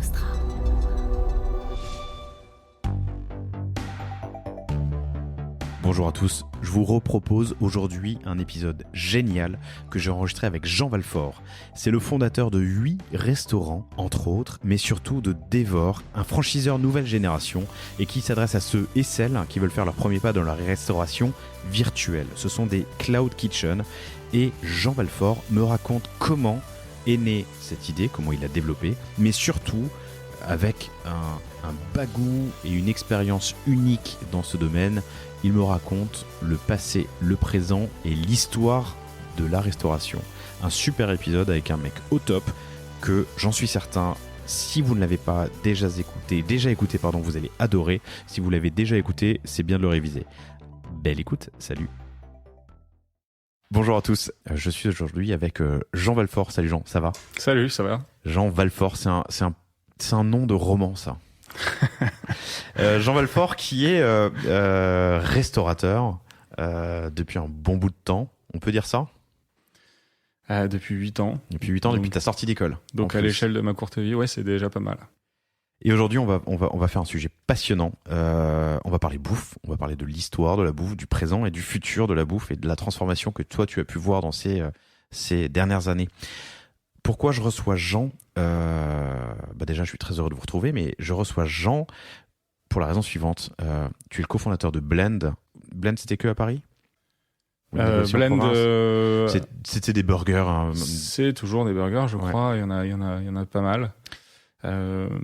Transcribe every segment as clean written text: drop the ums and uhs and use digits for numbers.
Nostra. Bonjour à tous, je vous repropose aujourd'hui un épisode génial que j'ai enregistré avec Jean Valfort. C'est le fondateur de 8 restaurants, entre autres, mais surtout de Devor, un franchiseur nouvelle génération et qui s'adresse à ceux et celles qui veulent faire leur premier pas dans la restauration virtuelle. Ce sont des Cloud Kitchen et Jean Valfort me raconte comment est née cette idée, comment il l'a développée, mais surtout avec un bagou et une expérience unique dans ce domaine. Il me raconte le passé, le présent et l'histoire de la restauration. Un super épisode avec un mec au top que j'en suis certain, si vous ne l'avez pas déjà écouté, vous allez adorer. Si vous l'avez déjà écouté, c'est bien de le réviser. Belle écoute, salut. Bonjour à tous, je suis aujourd'hui avec Jean Valfort. Salut Jean, ça va ? Salut, ça va ? Jean Valfort, c'est un nom de roman, ça. Jean Valfort qui est restaurateur depuis un bon bout de temps, on peut dire ça ? Depuis 8 ans. Depuis 8 ans, depuis ta sortie d'école. Donc à l'échelle de ma courte vie, ouais, c'est déjà pas mal. Et aujourd'hui, on va faire un sujet passionnant. On va parler bouffe, on va parler de l'histoire de la bouffe, du présent et du futur de la bouffe et de la transformation que toi, tu as pu voir dans ces dernières années. Pourquoi je reçois Jean ? Déjà, je suis très heureux de vous retrouver, mais je reçois Jean pour la raison suivante. Tu es le cofondateur de Blend. Blend, c'était que à Paris ? Blend, c'était des burgers. Hein. C'est toujours des burgers, je crois. Il y en a pas mal.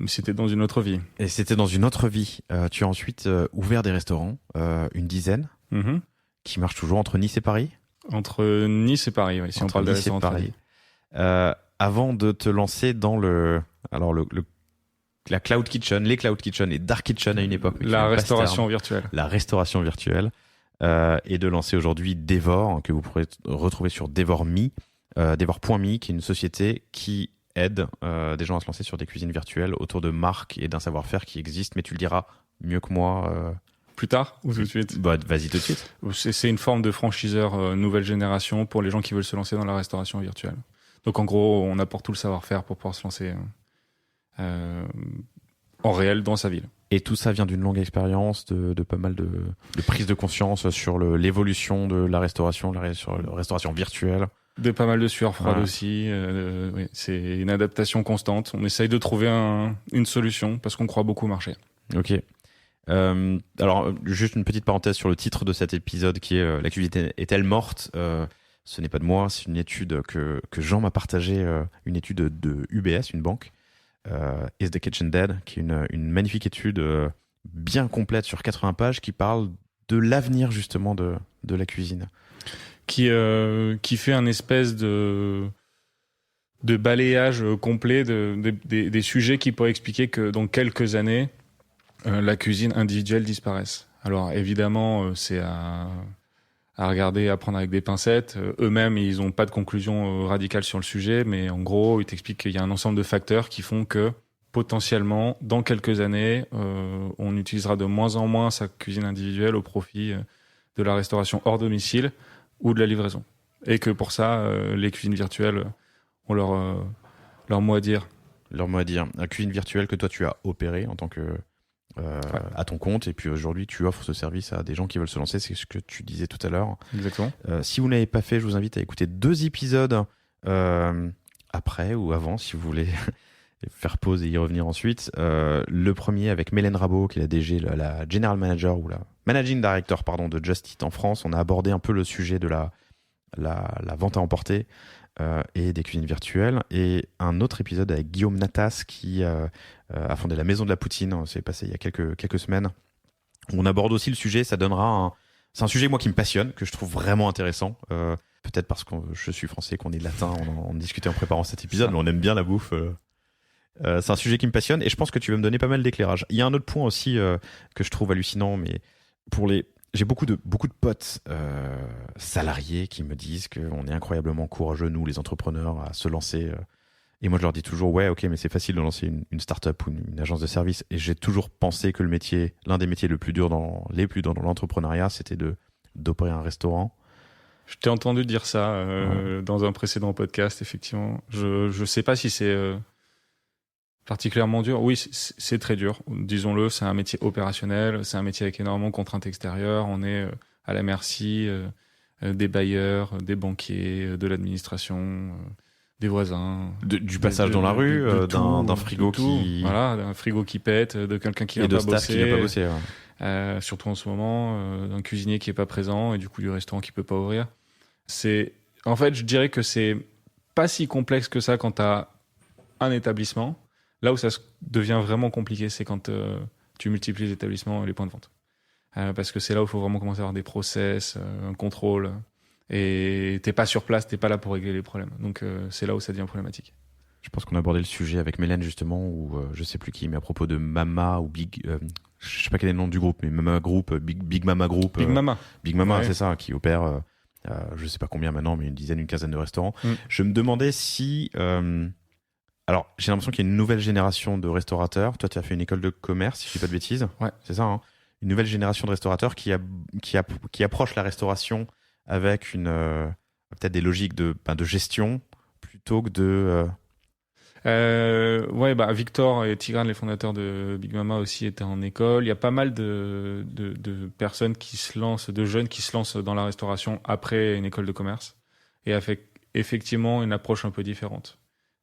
C'était dans une autre vie. Et c'était dans une autre vie. Tu as ensuite ouvert des restaurants, une dizaine, qui marchent toujours entre Nice et Paris ? Entre Nice et Paris, oui, si on parle de restaurants. Paris. Avant de te lancer dans la Cloud Kitchen, les Cloud Kitchen et Dark Kitchen à une époque. La restauration virtuelle. La restauration virtuelle. Et de lancer aujourd'hui Devor, que vous pourrez retrouver sur Devor.me, Devor.me, qui est une société qui aide des gens à se lancer sur des cuisines virtuelles autour de marques et d'un savoir-faire qui existe. Mais tu le diras mieux que moi. Plus tard ou tout de suite ? Vas-y tout de suite. C'est une forme de franchiseur nouvelle génération pour les gens qui veulent se lancer dans la restauration virtuelle. Donc en gros, on apporte tout le savoir-faire pour pouvoir se lancer en réel dans sa ville. Et tout ça vient d'une longue expérience, de pas mal de prise de conscience sur l'évolution de la restauration, sur la restauration virtuelle. De pas mal de sueur froide aussi. Oui, c'est une adaptation constante. On essaye de trouver une solution parce qu'on croit beaucoup au marché. Ok. Alors, juste une petite parenthèse sur le titre de cet épisode qui est « La cuisine est-elle morte ?» Ce n'est pas de moi, c'est une étude que Jean m'a partagée, une étude de UBS, une banque, Is the Kitchen Dead, qui est une magnifique étude bien complète sur 80 pages qui parle de l'avenir justement de la cuisine. Qui fait un espèce de balayage complet des sujets qui pourraient expliquer que dans quelques années, la cuisine individuelle disparaisse. Alors évidemment, c'est à regarder, à prendre avec des pincettes. Eux-mêmes, ils n'ont pas de conclusion radicale sur le sujet, mais en gros, ils t'expliquent qu'il y a un ensemble de facteurs qui font que, potentiellement, dans quelques années, on utilisera de moins en moins sa cuisine individuelle au profit de la restauration hors domicile ou de la livraison. Et que pour ça, les cuisines virtuelles ont leur mot à dire. Leur mot à dire. La cuisine virtuelle que toi, tu as opérée en tant que... à ton compte, et puis aujourd'hui tu offres ce service à des gens qui veulent se lancer, c'est ce que tu disais tout à l'heure. Exactement. Si vous ne l'avez pas fait, je vous invite à écouter 2 épisodes après ou avant si vous voulez faire pause et y revenir ensuite. Le premier avec Mélène Rabot qui est la DG, la General Manager ou la Managing Director de Just Eat en France. On a abordé un peu le sujet de la vente à emporter et des cuisines virtuelles, et un autre épisode avec Guillaume Natas qui a fondé la Maison de la Poutine, c'est passé il y a quelques semaines, où on aborde aussi le sujet. C'est un sujet moi qui me passionne, que je trouve vraiment intéressant, peut-être parce que je suis français, qu'on est latin, on discutait en préparant cet épisode, mais on aime bien la bouffe. C'est un sujet qui me passionne et je pense que tu vas me donner pas mal d'éclairage. Il y a un autre point aussi que je trouve hallucinant, mais j'ai beaucoup de potes salariés qui me disent qu'on est incroyablement courageux, nous, les entrepreneurs, à se lancer. Et moi, je leur dis toujours, ouais, ok, mais c'est facile de lancer une start-up ou une agence de service. Et j'ai toujours pensé que l'un des métiers les plus durs dans l'entrepreneuriat, c'était d'opérer un restaurant. Je t'ai entendu dire ça dans un précédent podcast, effectivement. Je sais pas si c'est Particulièrement dur. Oui, c'est très dur. Disons-le, c'est un métier opérationnel, c'est un métier avec énormément de contraintes extérieures. On est à la merci des bailleurs, des banquiers, de l'administration, des voisins. Du passage dans la rue, d'un frigo qui... Voilà, d'un frigo qui pète, de quelqu'un qui et vient de pas staff qui vient pas bosser. Ouais. surtout en ce moment, d'un cuisinier qui est pas présent et du coup du restaurant qui peut pas ouvrir. En fait, je dirais que c'est pas si complexe que ça quand t'as un établissement. Là où ça devient vraiment compliqué, c'est quand tu multiplies les établissements et les points de vente. Parce que c'est là où il faut vraiment commencer à avoir des process, un contrôle. Et t'es pas sur place, t'es pas là pour régler les problèmes. Donc c'est là où ça devient problématique. Je pense qu'on a abordé le sujet avec Mélène justement, ou je sais plus qui, mais à propos de Mama ou Big... je sais pas quel est le nom du groupe, mais Mama Group, Big Mama Group. Big Mama. Big Mama, Ouais. c'est ça, qui opère, je sais pas combien maintenant, mais une quinzaine de restaurants. Mm. Je me demandais si... alors, j'ai l'impression qu'il y a une nouvelle génération de restaurateurs. Toi, tu as fait une école de commerce, si je dis pas de bêtises. Ouais. C'est ça, hein. Une nouvelle génération de restaurateurs qui approche la restauration avec peut-être des logiques de gestion plutôt que de... Victor et Tigran, les fondateurs de Big Mama aussi, étaient en école. Il y a pas mal de personnes qui se lancent, de jeunes qui se lancent dans la restauration après une école de commerce et avec effectivement une approche un peu différente.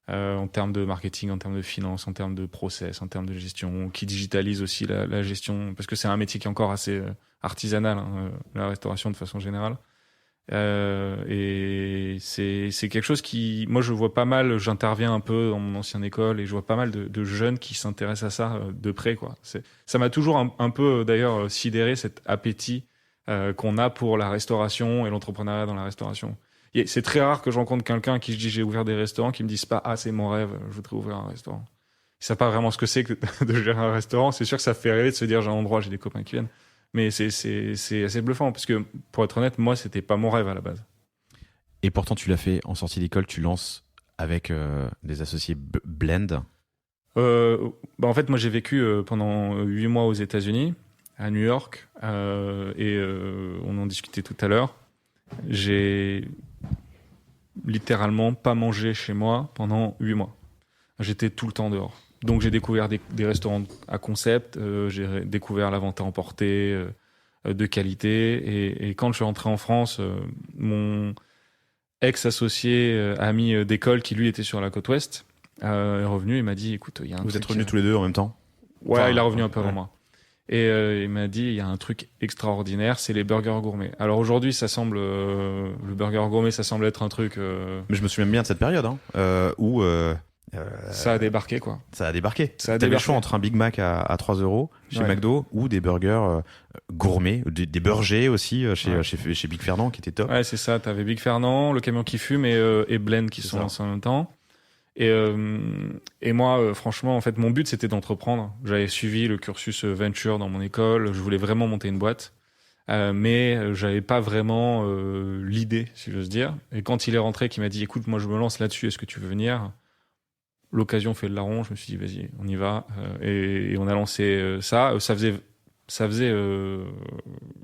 En termes de marketing, en termes de finance, en termes de process, en termes de gestion, qui digitalise aussi la gestion, parce que c'est un métier qui est encore assez artisanal, la restauration de façon générale. Et c'est quelque chose qui, moi je vois pas mal, j'interviens un peu dans mon ancienne école et je vois pas mal de jeunes qui s'intéressent à ça de près, quoi. Ça m'a toujours un peu d'ailleurs sidéré cet appétit qu'on a pour la restauration et l'entrepreneuriat dans la restauration. Et c'est très rare que je rencontre quelqu'un à qui je dis j'ai ouvert des restaurants qui me disent pas c'est mon rêve, je voudrais ouvrir un restaurant. Ils savent pas vraiment ce que c'est que de gérer un restaurant. C'est sûr que ça fait rêver de se dire j'ai un endroit, j'ai des copains qui viennent. Mais c'est assez bluffant parce que pour être honnête, moi c'était pas mon rêve à la base. Et pourtant tu l'as fait en sortie d'école, tu lances avec des associés Blend. En fait moi j'ai vécu pendant 8 mois aux États-Unis, à New York, et on en discutait tout à l'heure. J'ai littéralement pas mangé chez moi pendant 8 mois. J'étais tout le temps dehors. Donc j'ai découvert des restaurants à concept, j'ai découvert la vente à emporter de qualité. Et quand je suis rentré en France, mon ex-associé, ami d'école qui lui était sur la côte ouest, est revenu et m'a dit écoute, il y a un Vous truc, êtes revenus tous les deux en même temps? Ouais, Enfin, il est revenu un peu avant ouais. moi. Et il m'a dit, il y a un truc extraordinaire, c'est les burgers gourmets. Alors aujourd'hui, ça semble le burger gourmet, ça semble être un truc. Mais je me souviens bien de cette période où ça a débarqué, quoi. ça a débarqué. Ça a T'avais le débarqué. choix entre un Big Mac à 3 euros chez Ouais. McDo ou des burgers gourmets, des burgers aussi Ouais. chez Big Fernand qui était top. Ouais, c'est ça. T'avais Big Fernand, le camion qui fume et Blend qui C'est sont ça. lancés en même temps. Et moi, franchement, en fait, mon but c'était d'entreprendre. J'avais suivi le cursus venture dans mon école. Je voulais vraiment monter une boîte. Mais j'avais pas vraiment l'idée, si j'ose dire. Et quand il est rentré, qu'il m'a dit écoute, moi je me lance là-dessus, est-ce que tu veux venir? L'occasion fait le larron, je me suis dit vas-y, on y va. Et on a lancé ça. Ça faisait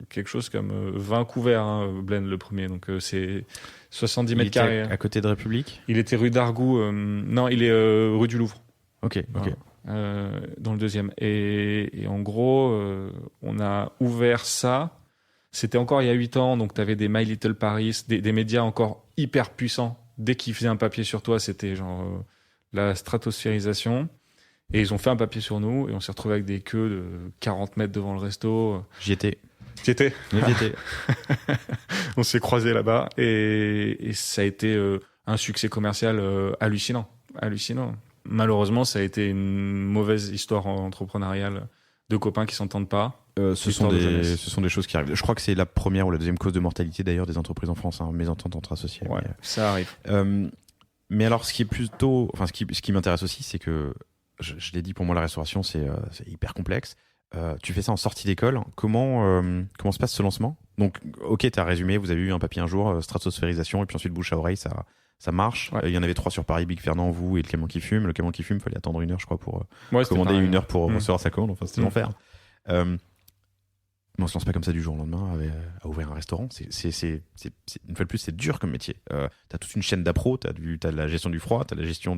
quelque chose comme 20 couverts, Blend le premier. Donc c'est 70 Il mètres était carrés. à côté de République. Il était rue d'Argout. Non, il est rue du Louvre. Ok. Voilà. Dans le deuxième. Et en gros, on a ouvert ça. C'était encore il y a 8 ans, donc tu avais des My Little Paris, des médias encore hyper puissants. Dès qu'ils faisaient un papier sur toi, c'était genre la stratosphérisation. Et ils ont fait un papier sur nous et on s'est retrouvé avec des queues de 40 mètres devant le resto. J'y étais. J'y étais. J'y étais. On s'est croisés là-bas et ça a été un succès commercial hallucinant. Malheureusement, ça a été une mauvaise histoire entrepreneuriale de copains qui s'entendent pas. Ce sont Histoire de jeunesse. des choses qui arrivent. Je crois que c'est la première ou la deuxième cause de mortalité d'ailleurs des entreprises en France, mésentente entre associés. Ouais, ça arrive. Mais alors, ce qui m'intéresse aussi, c'est que je l'ai dit, pour moi, la restauration, c'est hyper complexe. Tu fais ça en sortie d'école. Comment se passe ce lancement? Donc, ok, t'as résumé, vous avez eu un papier un jour, stratosphérisation, et puis ensuite bouche à oreille, ça marche. Ouais. Il y en avait 3 sur Paris, Big Fernand, vous et le camion qui fume. Le camion qui fume, fallait attendre 1 heure, je crois, pour Ouais, c'était commander, pareil. 1 heure pour recevoir sa commande. Enfin, c'était l'enfer. Mais on se lance pas comme ça du jour au lendemain à ouvrir un restaurant. Une fois de plus, c'est dur comme métier. T'as toute une chaîne d'appro, t'as la gestion du froid, t'as la gestion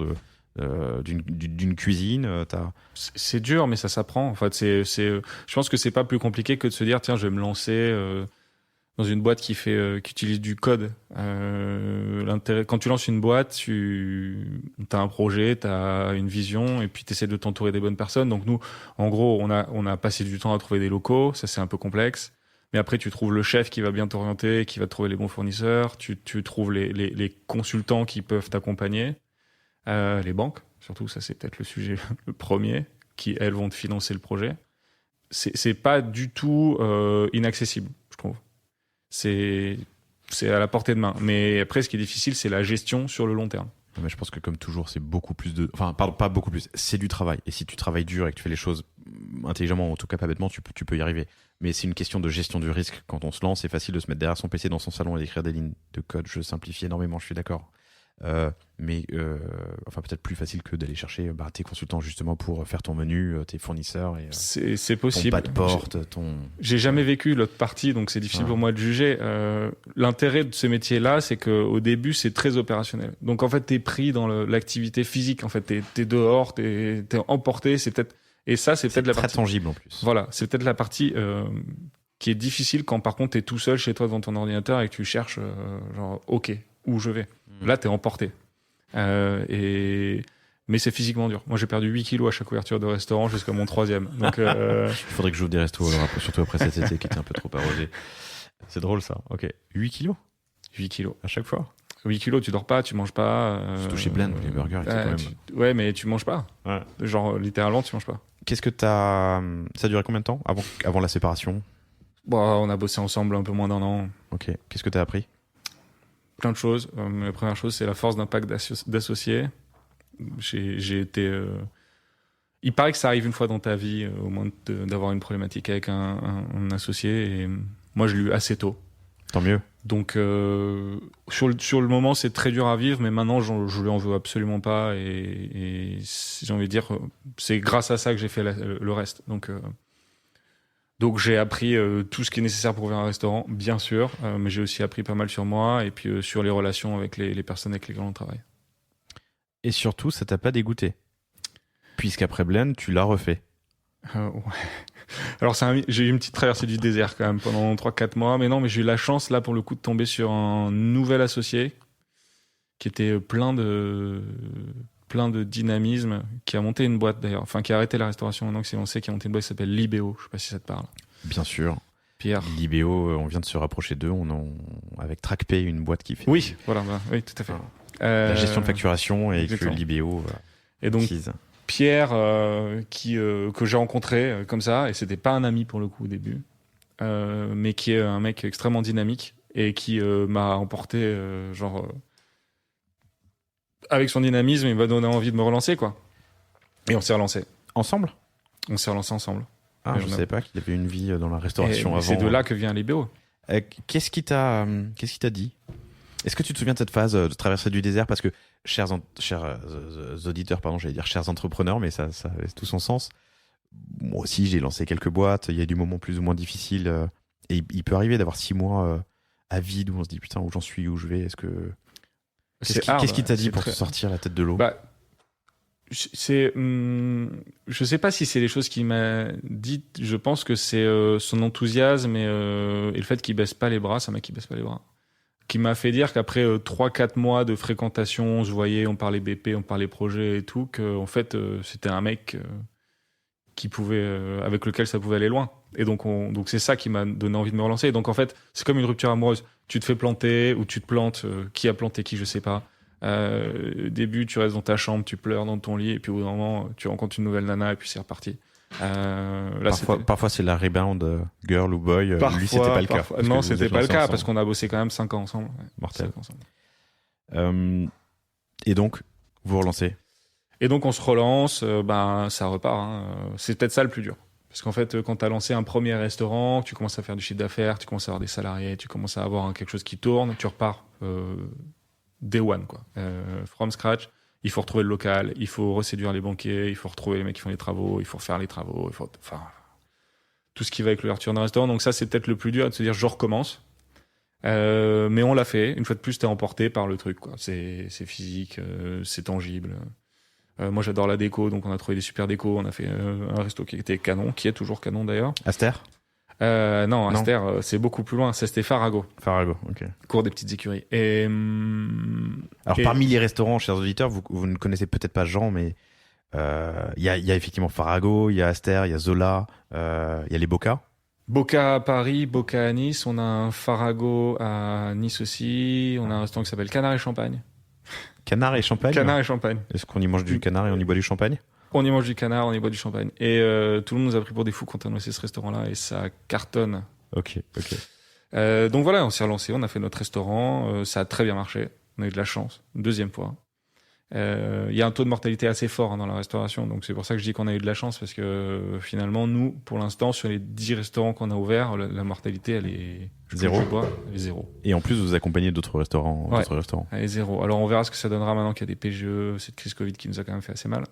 d'une cuisine. C'est dur, mais ça s'apprend. En fait, je pense que c'est pas plus compliqué que de se dire, tiens, je vais me lancer dans une boîte qui utilise du code. Quand tu lances une boîte, t'as un projet, t'as une vision, et puis t'essaies de t'entourer des bonnes personnes. Donc nous, en gros, on a passé du temps à trouver des locaux. Ça, c'est un peu complexe. Mais après, tu trouves le chef qui va bien t'orienter, qui va te trouver les bons fournisseurs. Tu trouves les consultants qui peuvent t'accompagner. Les banques, surtout, ça c'est peut-être le sujet le premier, qui elles vont te financer le projet. C'est pas du tout inaccessible, je trouve. C'est à la portée de main. Mais après, ce qui est difficile, c'est la gestion sur le long terme. Mais je pense que comme toujours, c'est beaucoup plus de... Enfin, pardon, pas beaucoup plus, c'est du travail. Et si tu travailles dur et que tu fais les choses intelligemment, en tout cas pas bêtement, tu peux y arriver. Mais c'est une question de gestion du risque. Quand on se lance, c'est facile de se mettre derrière son PC dans son salon et d'écrire des lignes de code. Je simplifie énormément, je suis d'accord. Mais peut-être plus facile que d'aller chercher tes consultants justement pour faire ton menu, tes fournisseurs et c'est possible. Ton pas de porte, J'ai jamais vécu l'autre partie, donc c'est difficile pour moi de juger. L'intérêt de ce métier-là, c'est qu'au début, c'est très opérationnel. Donc en fait, t'es pris dans l'activité physique. En fait, t'es dehors, t'es emporté. C'est peut-être la très partie tangible en plus. Voilà, c'est peut-être la partie qui est difficile quand par contre t'es tout seul chez toi devant ton ordinateur et que tu cherches OK, où je vais. Là, t'es emporté. Mais c'est physiquement dur. Moi, j'ai perdu 8 kilos à chaque ouverture de restaurant jusqu'à mon 3e. Donc, il faudrait que j'ouvre des restos, alors, surtout après cet été qui était un peu trop arrosé. C'est drôle ça. Ok. 8 kilos 8 kilos. À chaque fois 8 kilos, tu dors pas, tu manges pas. Surtout chez Blend, les burgers étaient quand même... Ouais, mais tu manges pas. Ouais. Genre, littéralement, tu manges pas. Qu'est-ce que t'as... Ça a duré combien de temps avant la séparation? On a bossé ensemble un peu moins d'1 an. Ok. Qu'est-ce que t'as appris? Plein de choses. La première chose, c'est la force d'impact d'associés. J'ai été... Il paraît que ça arrive une fois dans ta vie, au moins d'avoir une problématique avec un associé. Et moi, je l'ai eu assez tôt. Tant mieux. Donc, sur le moment, c'est très dur à vivre, mais maintenant, je lui en veux absolument pas. Et j'ai envie de dire, c'est grâce à ça que j'ai fait le reste. Donc j'ai appris tout ce qui est nécessaire pour ouvrir un restaurant, bien sûr, mais j'ai aussi appris pas mal sur moi et puis sur les relations avec les personnes avec lesquelles on travaille. Et surtout, ça t'a pas dégoûté? Puisqu'après Blend, tu l'as refait. Ouais. Alors j'ai eu une petite traversée du désert quand même pendant 3-4 mois, mais j'ai eu la chance là pour le coup de tomber sur un nouvel associé qui était plein de dynamisme, qui a monté une boîte d'ailleurs, enfin qui a arrêté la restauration maintenant, qui s'est lancé, qui a monté une boîte qui s'appelle Libéo. Je sais pas si ça te parle. Bien sûr. Pierre. Libéo, on vient de se rapprocher d'eux. Avec TrackPay, une boîte qui fait. Oui, voilà, oui, tout à fait. La gestion de facturation et exactement. Que Libéo. Et donc Pierre, que j'ai rencontré comme ça, et c'était pas un ami pour le coup au début, mais qui est un mec extrêmement dynamique et qui m'a emporté avec son dynamisme, il m'a donné envie de me relancer, quoi. Et on s'est relancé. Ensemble? On s'est relancé ensemble. Ah, je ne savais pas qu'il avait une vie dans la restauration avant. C'est de là que vient Libéo. Qu'est-ce qui t'a dit? Est-ce que tu te souviens de cette phase de traversée du désert? Parce que, chers auditeurs, j'allais dire chers entrepreneurs, mais ça avait tout son sens. Moi aussi, j'ai lancé quelques boîtes. Il y a du moment plus ou moins difficile. Et il peut arriver d'avoir 6 mois à vide où on se dit putain, où j'en suis, où je vais. Qu'est-ce qui t'a dit pour te sortir la tête de l'eau? Je sais pas si c'est les choses qu'il m'a dites. Je pense que c'est son enthousiasme et le fait qu'il baisse pas les bras. C'est un mec qui baisse pas les bras, qui m'a fait dire qu'après 3-4 mois de fréquentation, on se voyait, on parlait BP, on parlait projet et tout, qu'en fait c'était un mec qui pouvait, avec lequel ça pouvait aller loin. Et donc c'est ça qui m'a donné envie de me relancer. Et donc en fait, c'est comme une rupture amoureuse. Tu te fais planter ou tu te plantes. Qui a planté qui, je sais pas. Début, tu restes dans ta chambre, tu pleures dans ton lit, et puis au bout d'un moment, tu rencontres une nouvelle nana, et puis c'est reparti. Parfois, c'est la rebound girl ou boy. Lui, c'était pas le cas. Non, c'était pas le cas, parce qu'on a bossé quand même 5 ans ensemble. Ouais, mortel. Et donc, vous relancez? Et donc, on se relance, ça repart. Hein. C'est peut-être ça le plus dur. Parce qu'en fait, quand tu as lancé un premier restaurant, tu commences à faire du chiffre d'affaires, tu commences à avoir des salariés, tu commences à avoir quelque chose qui tourne, tu repars day one, quoi. From scratch. Il faut retrouver le local, il faut reséduire les banquiers, il faut retrouver les mecs qui font les travaux, il faut refaire les travaux, tout ce qui va avec l'ouverture d'un restaurant. Donc ça, c'est peut-être le plus dur, de se dire je recommence. Mais on l'a fait. Une fois de plus, t'es emporté par le truc, quoi. C'est physique, c'est tangible. Moi, j'adore la déco, donc on a trouvé des super décos. On a fait un resto qui était canon, qui est toujours canon d'ailleurs. Aster? Non, Aster, c'est beaucoup plus loin. Ça, c'était Farago. Farago, ok. Cours des petites écuries. Alors, parmi les restaurants, chers auditeurs, vous ne connaissez peut-être pas Jean, mais il y a effectivement Farago, il y a Aster, il y a Zola, il y a les Boca. Boca à Paris, Boca à Nice. On a un Farago à Nice aussi. On a un restaurant qui s'appelle Canard et Champagne. Canard et champagne? Canard et Champagne. Est-ce qu'on y mange du canard et on y boit du champagne? On y mange du canard, on y boit du champagne. Et tout le monde nous a pris pour des fous quand on a lancé ce restaurant-là et ça cartonne. Ok. Donc voilà, on s'est relancé, on a fait notre restaurant, ça a très bien marché. On a eu de la chance, une deuxième fois. Il y a un taux de mortalité assez fort dans la restauration, donc c'est pour ça que je dis qu'on a eu de la chance parce que finalement, nous, pour l'instant, sur les 10 restaurants qu'on a ouverts, la mortalité, elle est zéro. Elle est zéro. Et en plus, vous accompagnez d'autres restaurants. Ouais, elle est zéro. Alors on verra ce que ça donnera maintenant qu'il y a des PGE, cette crise Covid qui nous a quand même fait assez mal.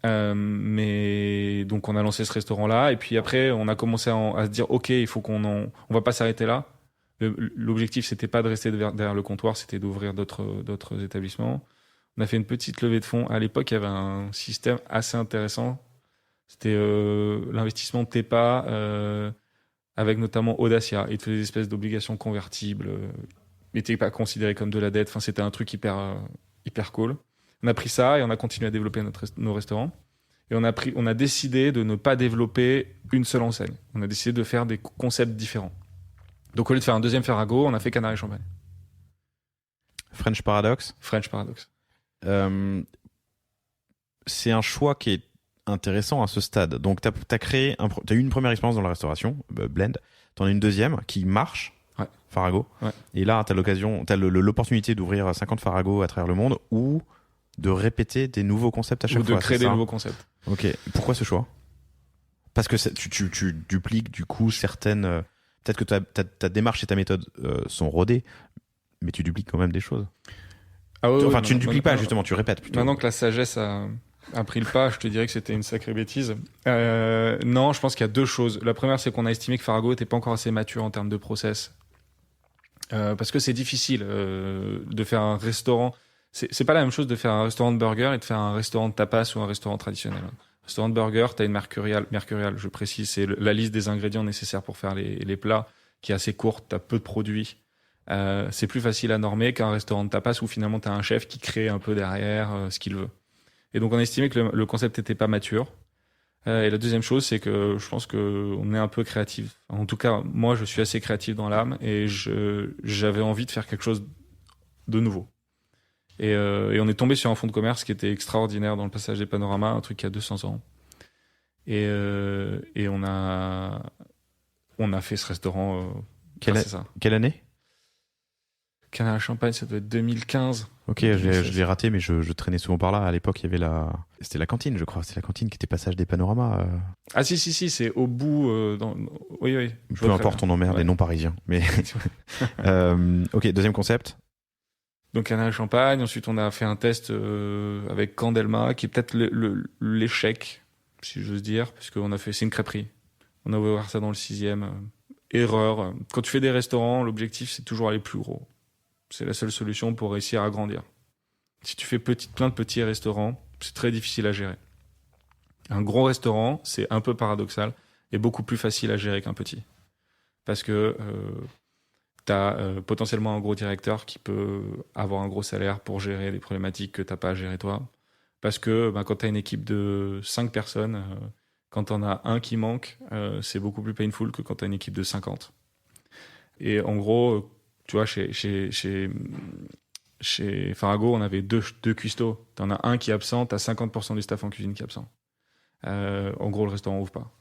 Mais donc on a lancé ce restaurant-là et puis après on a commencé à se dire ok, il faut on va pas s'arrêter là. L'objectif c'était pas de rester derrière le comptoir, c'était d'ouvrir d'autres établissements. On a fait une petite levée de fonds. À l'époque, il y avait un système assez intéressant. C'était l'investissement de TEPA avec notamment Audacia. Ils te faisaient des espèces d'obligations convertibles. Ils n'étaient pas considérés comme de la dette. Enfin, c'était un truc hyper cool. On a pris ça et on a continué à développer nos restaurants. Et on a décidé de ne pas développer une seule enseigne. On a décidé de faire des concepts différents. Donc, au lieu de faire un deuxième Farago, on a fait Canard et Champagne. French Paradox. C'est un choix qui est intéressant à ce stade. Donc, t'as eu une première expérience dans la restauration, Blend. T'en as une deuxième qui marche, ouais. Farago. Ouais. Et là, t'as l'opportunité d'ouvrir 50 Farago à travers le monde ou de répéter des nouveaux concepts à chaque fois. Ou de créer des nouveaux concepts. Ok. Pourquoi ce choix? Parce que tu dupliques du coup certaines. Peut-être que ta démarche et ta méthode sont rodées, mais tu dupliques quand même des choses. Ah ouais, tu ne dupliques pas, justement, tu répètes plutôt. Maintenant que la sagesse a pris le pas, je te dirais que c'était une sacrée bêtise. Non, je pense qu'il y a deux choses. La première, c'est qu'on a estimé que Farago n'était pas encore assez mature en termes de process. Parce que c'est difficile de faire un restaurant. C'est pas la même chose de faire un restaurant de burger et de faire un restaurant de tapas ou un restaurant traditionnel. Restaurant de burger, tu as une mercuriale, je précise, c'est la liste des ingrédients nécessaires pour faire les plats qui est assez courte, tu as peu de produits. C'est plus facile à normer qu'un restaurant de tapas où finalement tu as un chef qui crée un peu derrière ce qu'il veut. Et donc on a estimé que le concept n'était pas mature. Et la deuxième chose, c'est que je pense qu'on est un peu créatif. En tout cas, moi, je suis assez créatif dans l'âme et j'avais envie de faire quelque chose de nouveau. Et on est tombé sur un fonds de commerce qui était extraordinaire dans le passage des panoramas, un truc qui a 200 ans. Et on a fait ce restaurant. Quelle année? Canard à Champagne, ça doit être 2015. Ok, je l'ai raté, mais je traînais souvent par là. À l'époque, il y avait c'était la cantine, je crois. C'était la cantine qui était passage des panoramas. Ah si, c'est au bout. Oui. Peu importe, on emmerde les non-parisiens. Mais ok, deuxième concept. Donc Canard à Champagne. Ensuite, on a fait un test avec Candelma, qui est peut-être l'échec, si j'ose dire, puisque c'est une crêperie. On a ouvert ça dans le 6e. Erreur. Quand tu fais des restaurants, l'objectif, c'est toujours aller plus gros. C'est la seule solution pour réussir à grandir. Si tu fais plein de petits restaurants, c'est très difficile à gérer. Un gros restaurant, c'est un peu paradoxal, est beaucoup plus facile à gérer qu'un petit. Parce que tu as potentiellement un gros directeur qui peut avoir un gros salaire pour gérer les problématiques que tu n'as pas à gérer toi. Parce que quand tu as une équipe de 5 personnes, quand tu en as un qui manque, c'est beaucoup plus painful que quand tu as une équipe de 50. Et en gros, tu vois, chez Farago, on avait deux cuistots. Tu en as un qui est absent, tu as 50% du staff en cuisine qui est absent. En gros, le restaurant ouvre pas.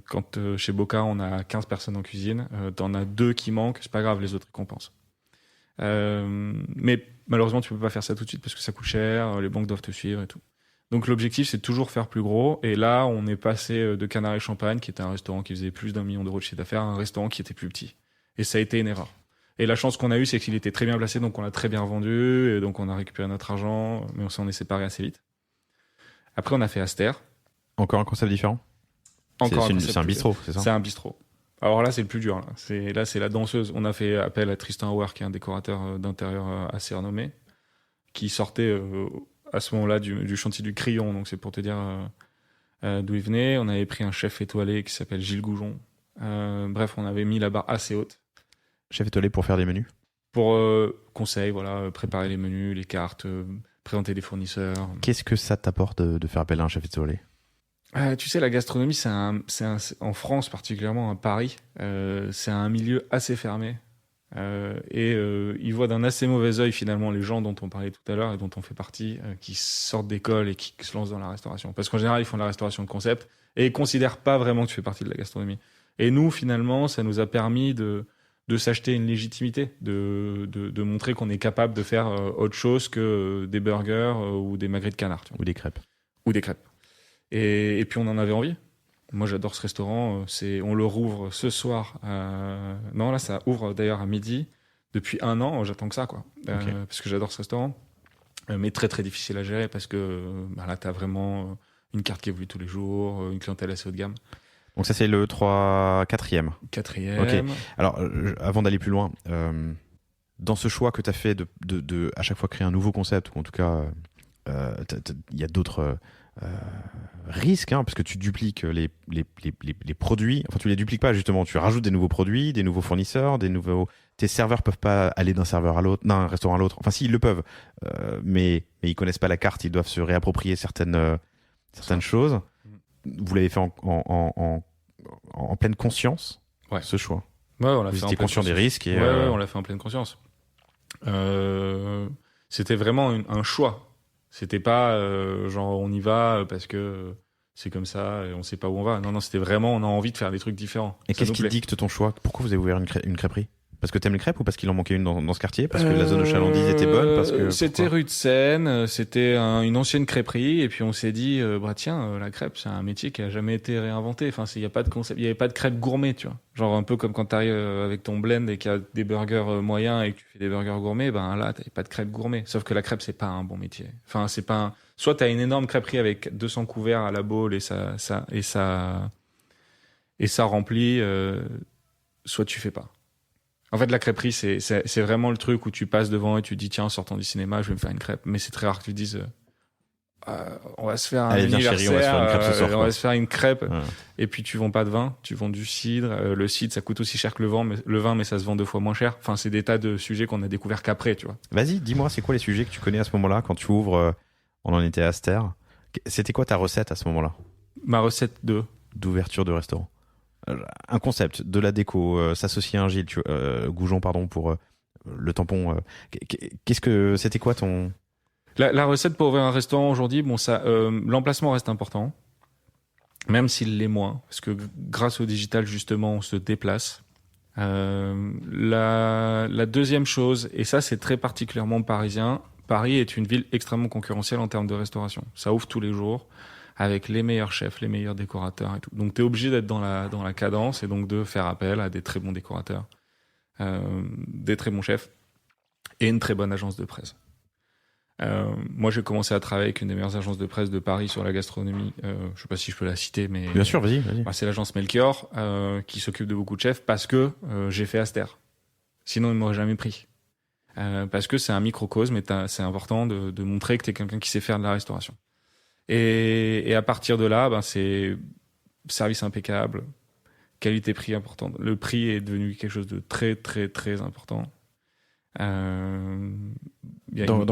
Quand chez Boca, on a 15 personnes en cuisine, tu en as 2 qui manquent, c'est pas grave, les autres ils compensent. Mais malheureusement, tu peux pas faire ça tout de suite parce que ça coûte cher, les banques doivent te suivre et tout. Donc l'objectif, c'est de toujours faire plus gros. Et là, on est passé de Canard et Champagne, qui était un restaurant qui faisait plus d'1 million d'euros de chiffre d'affaires, à un restaurant qui était plus petit. Et ça a été une erreur. Et la chance qu'on a eue, c'est qu'il était très bien placé, donc on l'a très bien vendu, et donc on a récupéré notre argent, mais on s'en est séparé assez vite. Après, on a fait Aster. Encore un concept différent? Encore C'est un bistrot, c'est ça? C'est un bistrot. Alors là, c'est le plus dur. Là, c'est la danseuse. On a fait appel à Tristan Hauer, qui est un décorateur d'intérieur assez renommé, qui sortait à ce moment-là du chantier du Crillon. Donc c'est pour te dire d'où il venait. On avait pris un chef étoilé qui s'appelle Gilles Goujon. Bref, on avait mis la barre assez haute. Chef étoilé pour faire des menus? Pour conseils, voilà, préparer les menus, les cartes, présenter des fournisseurs. Qu'est-ce que ça t'apporte de faire appel à un chef étoilé? Tu sais, la gastronomie, en France particulièrement, à Paris, c'est un milieu assez fermé. Ils voient d'un assez mauvais œil finalement les gens dont on parlait tout à l'heure et dont on fait partie, qui sortent d'école et qui se lancent dans la restauration. Parce qu'en général, ils font de la restauration de concept et ils considèrent pas vraiment que tu fais partie de la gastronomie. Et nous, finalement, ça nous a permis de s'acheter une légitimité, de montrer qu'on est capable de faire autre chose que des burgers ou des magrets de canard. Tu vois. Ou des crêpes? Ou des crêpes. Et puis on en avait envie. Moi j'adore ce restaurant. On le rouvre ce soir. Non, là ça ouvre d'ailleurs à midi. Depuis 1 an, j'attends que ça, quoi. Okay. Parce que j'adore ce restaurant. Mais très très difficile à gérer parce que là t'as vraiment une carte qui évolue tous les jours, une clientèle assez haut de gamme. Donc ça c'est le 4e. 4e. Ok. Alors avant d'aller plus loin, dans ce choix que tu as fait de à chaque fois créer un nouveau concept, ou en tout cas il y a d'autres risques, hein, parce que tu dupliques les produits. Enfin, tu les dupliques pas, justement. Tu rajoutes des nouveaux produits, des nouveaux fournisseurs, tes serveurs peuvent pas aller d'un serveur à l'autre, d'un restaurant à l'autre. Enfin, si, ils le peuvent, mais ils connaissent pas la carte. Ils doivent se réapproprier certaines choses. Vous l'avez fait en pleine conscience, ce choix. Ouais, on l'a fait Vous en étiez pleine conscient des conscience. risques. Et, ouais, on l'a fait en pleine conscience. C'était vraiment un choix. C'était pas genre on y va parce que c'est comme ça et on sait pas où on va. Non, c'était vraiment on a envie de faire des trucs différents. Et qu'est-ce qui dicte ton choix? Pourquoi vous avez ouvert une crêperie? Parce que t'aimes les crêpes ou parce qu'il en manquait une dans ce quartier? Parce que la zone de chalandise était bonne? C'était rue de Seine, c'était une ancienne crêperie et puis on s'est dit tiens, la crêpe c'est un métier qui a jamais été réinventé. Enfin, il y a pas de concept, il y avait pas de crêpe gourmet, tu vois. Genre un peu comme quand t'arrives avec ton blend et qu'il y a des burgers moyens et que tu fais des burgers gourmets, là t'avais pas de crêpe gourmet. Sauf que la crêpe c'est pas un bon métier. Enfin, c'est pas soit t'as une énorme crêperie avec 200 couverts à la boule et ça remplit, soit tu fais pas. En fait, la crêperie, c'est vraiment le truc où tu passes devant et tu te dis, tiens, en sortant du cinéma, je vais me faire une crêpe. Mais c'est très rare que tu te dises, on va se faire un anniversaire, chérie, on va se faire une crêpe ce soir, on va se faire une crêpe. Ouais. Et puis, tu vends pas de vin, tu vends du cidre. Le cidre, ça coûte aussi cher que le vin, mais ça se vend 2 fois moins cher. Enfin, c'est des tas de sujets qu'on a découverts qu'après, tu vois. Vas-y, dis-moi, c'est quoi les sujets que tu connais à ce moment-là quand tu ouvres on en était à Aster? C'était quoi ta recette à ce moment-là? Ma recette d'ouverture de restaurant. Un concept, de la déco, s'associer à un Gilles, Goujon, pardon, pour le tampon. C'était quoi ton... La recette pour ouvrir un restaurant aujourd'hui, l'emplacement reste important, même s'il l'est moins, parce que grâce au digital, justement, on se déplace. La deuxième chose, et ça c'est très particulièrement parisien, Paris est une ville extrêmement concurrentielle en termes de restauration. Ça ouvre tous les jours, avec les meilleurs chefs, les meilleurs décorateurs et tout. Donc tu es obligé d'être dans la cadence et donc de faire appel à des très bons décorateurs, des très bons chefs et une très bonne agence de presse. Moi j'ai commencé à travailler avec une des meilleures agences de presse de Paris sur la gastronomie. Je sais pas si je peux la citer, mais bien sûr, vas-y. C'est l'agence Melchior qui s'occupe de beaucoup de chefs parce que j'ai fait Aster. Sinon ils m'auraient jamais pris. Parce que c'est un microcosme et c'est important de montrer que tu es quelqu'un qui sait faire de la restauration. Et à partir de là, c'est service impeccable, qualité-prix importante. Le prix est devenu quelque chose de très, très, très important. Dans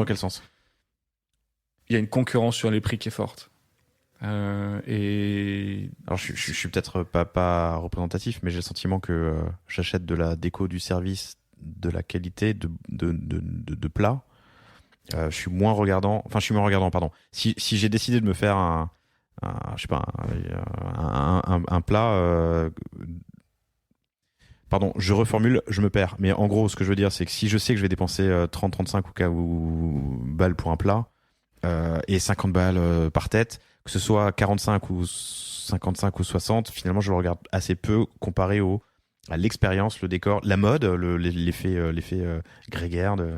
quel sens? Il y a une concurrence sur les prix qui est forte. Alors, je suis peut-être pas représentatif, mais j'ai le sentiment que j'achète de la déco, du service, de la qualité, de plats. Je suis moins regardant, pardon. Si j'ai décidé de me faire un plat, pardon, je reformule, je me perds. Mais en gros, ce que je veux dire, c'est que si je sais que je vais dépenser 30-35 ou balles pour un plat, et 50 balles par tête, que ce soit 45 ou 55 ou 60, finalement, je le regarde assez peu comparé à l'expérience, le décor, la mode, l'effet grégaire de...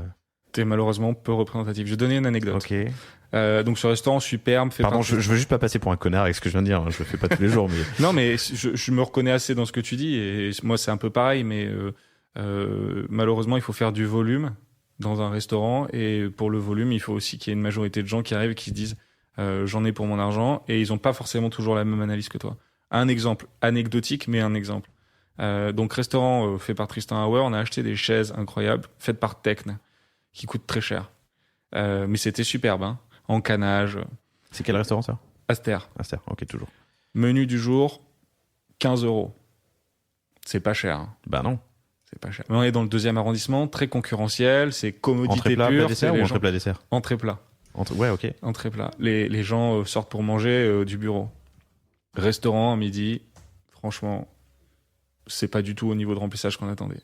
est malheureusement peu représentatif. Je vais donner une anecdote. Ok. Donc ce restaurant superbe fait Pardon, partie- je veux juste pas passer pour un connard avec ce que je viens de dire. Je le fais pas tous les jours, mais Non, mais je me reconnais assez dans ce que tu dis et moi c'est un peu pareil, mais malheureusement il faut faire du volume dans un restaurant et pour le volume il faut aussi qu'il y ait une majorité de gens qui arrivent et qui se disent j'en ai pour mon argent et ils ont pas forcément toujours la même analyse que toi. Un exemple anecdotique, mais un exemple. Donc restaurant fait par Tristan Hauer, on a acheté des chaises incroyables faites par Tecne qui coûtent très cher, mais c'était superbe, hein, en canage. c'est quel restaurant ça? Aster. Aster. Ok, toujours. Menu du jour, 15 €. C'est pas cher. Hein. Bah non. C'est pas cher. Mais on est dans le 2e arrondissement, très concurrentiel, c'est commodité Entrée plat, plat pure. dessert ou entrée plat dessert? Entrée plat. Ouais, ok. Entrée plat. Les gens sortent pour manger du bureau. Restaurant à midi, franchement, c'est pas du tout au niveau de remplissage qu'on attendait.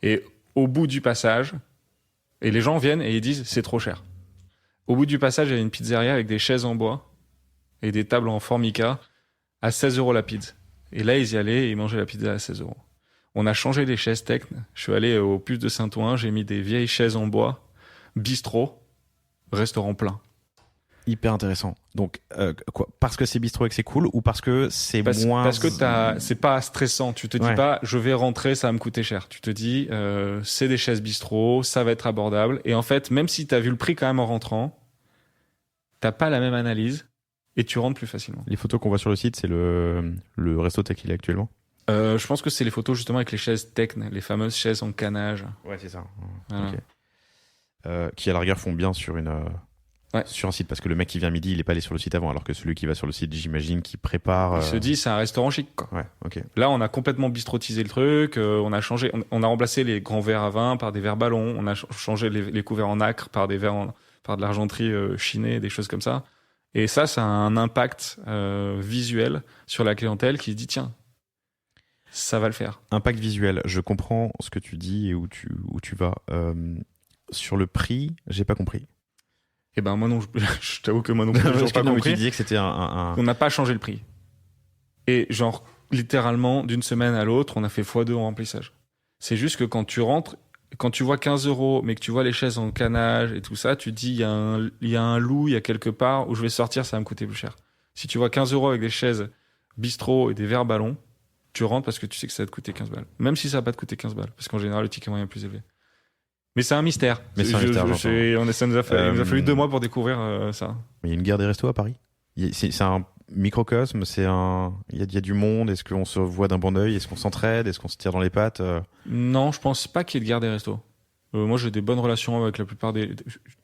Et au bout du passage, et les gens viennent et ils disent c'est trop cher. Au bout du passage, il y a une pizzeria avec des chaises en bois et des tables en formica à 16 € la pizza. Et là, ils y allaient et ils mangeaient la pizza à 16 €. On a changé les chaises Tecne. Je suis allé au Puce de Saint-Ouen, j'ai mis des vieilles chaises en bois, bistrot, restaurant plein. Hyper intéressant. Donc, quoi? Parce que c'est bistrot et que c'est cool ou parce que c'est moins. Parce que c'est pas stressant. Tu te dis Ouais. pas, je vais rentrer, ça va me coûter cher. Tu te dis, c'est des chaises bistrot, ça va être abordable. Et en fait, même si tu as vu le prix quand même en rentrant, t'as pas la même analyse et tu rentres plus facilement. Les photos qu'on voit sur le site, c'est le resto tel qu'il est actuellement. Je pense que c'est les photos justement avec les chaises Tecne, les fameuses chaises en canage. Ouais, c'est ça. Voilà. Ok. Qui à la rigueur font bien sur Ouais. sur un site parce que le mec qui vient midi, il est pas allé sur le site avant, alors que celui qui va sur le site, j'imagine, qui prépare. Il se dit, c'est un restaurant chic, quoi. Ouais, ok. Là, on a complètement bistrotisé le truc. On a changé, on a remplacé les grands verres à vin par des verres ballons. On a changé les couverts en nacre par des verres par de l'argenterie chinée, des choses comme ça. Et ça a un impact visuel sur la clientèle qui se dit tiens, ça va le faire. Impact visuel. Je comprends ce que tu dis et où tu vas. Sur le prix, j'ai pas compris. Et ben moi non, je t'avoue que moi non plus, j'ai Parce que pas non, mais compris. tu disais que c'était un... On n'a pas changé le prix. Et genre, littéralement, d'une semaine à l'autre, on a fait x2 en remplissage. C'est juste que quand tu rentres, quand tu vois 15 €, mais que tu vois les chaises en canage et tout ça, tu te dis, il y a un loup, il y a quelque part où je vais sortir, ça va me coûter plus cher. Si tu vois 15 € avec des chaises bistrot et des verres ballons, tu rentres parce que tu sais que ça va te coûter 15 balles. Même si ça va pas te coûter 15 balles, parce qu'en général, le ticket moyen est plus élevé. Mais c'est un mystère. Mais c'est un mystère, j'entends. Ça nous a fallu, il nous a fallu 2 mois pour découvrir ça. Il y a une guerre des restos à Paris. C'est un microcosme, il y a du monde. Est-ce qu'on se voit d'un bon œil? Est-ce qu'on s'entraide? Est-ce qu'on se tire dans les pattes? Non, je pense pas qu'il y ait de guerre des restos. Moi, j'ai des bonnes relations avec la plupart des...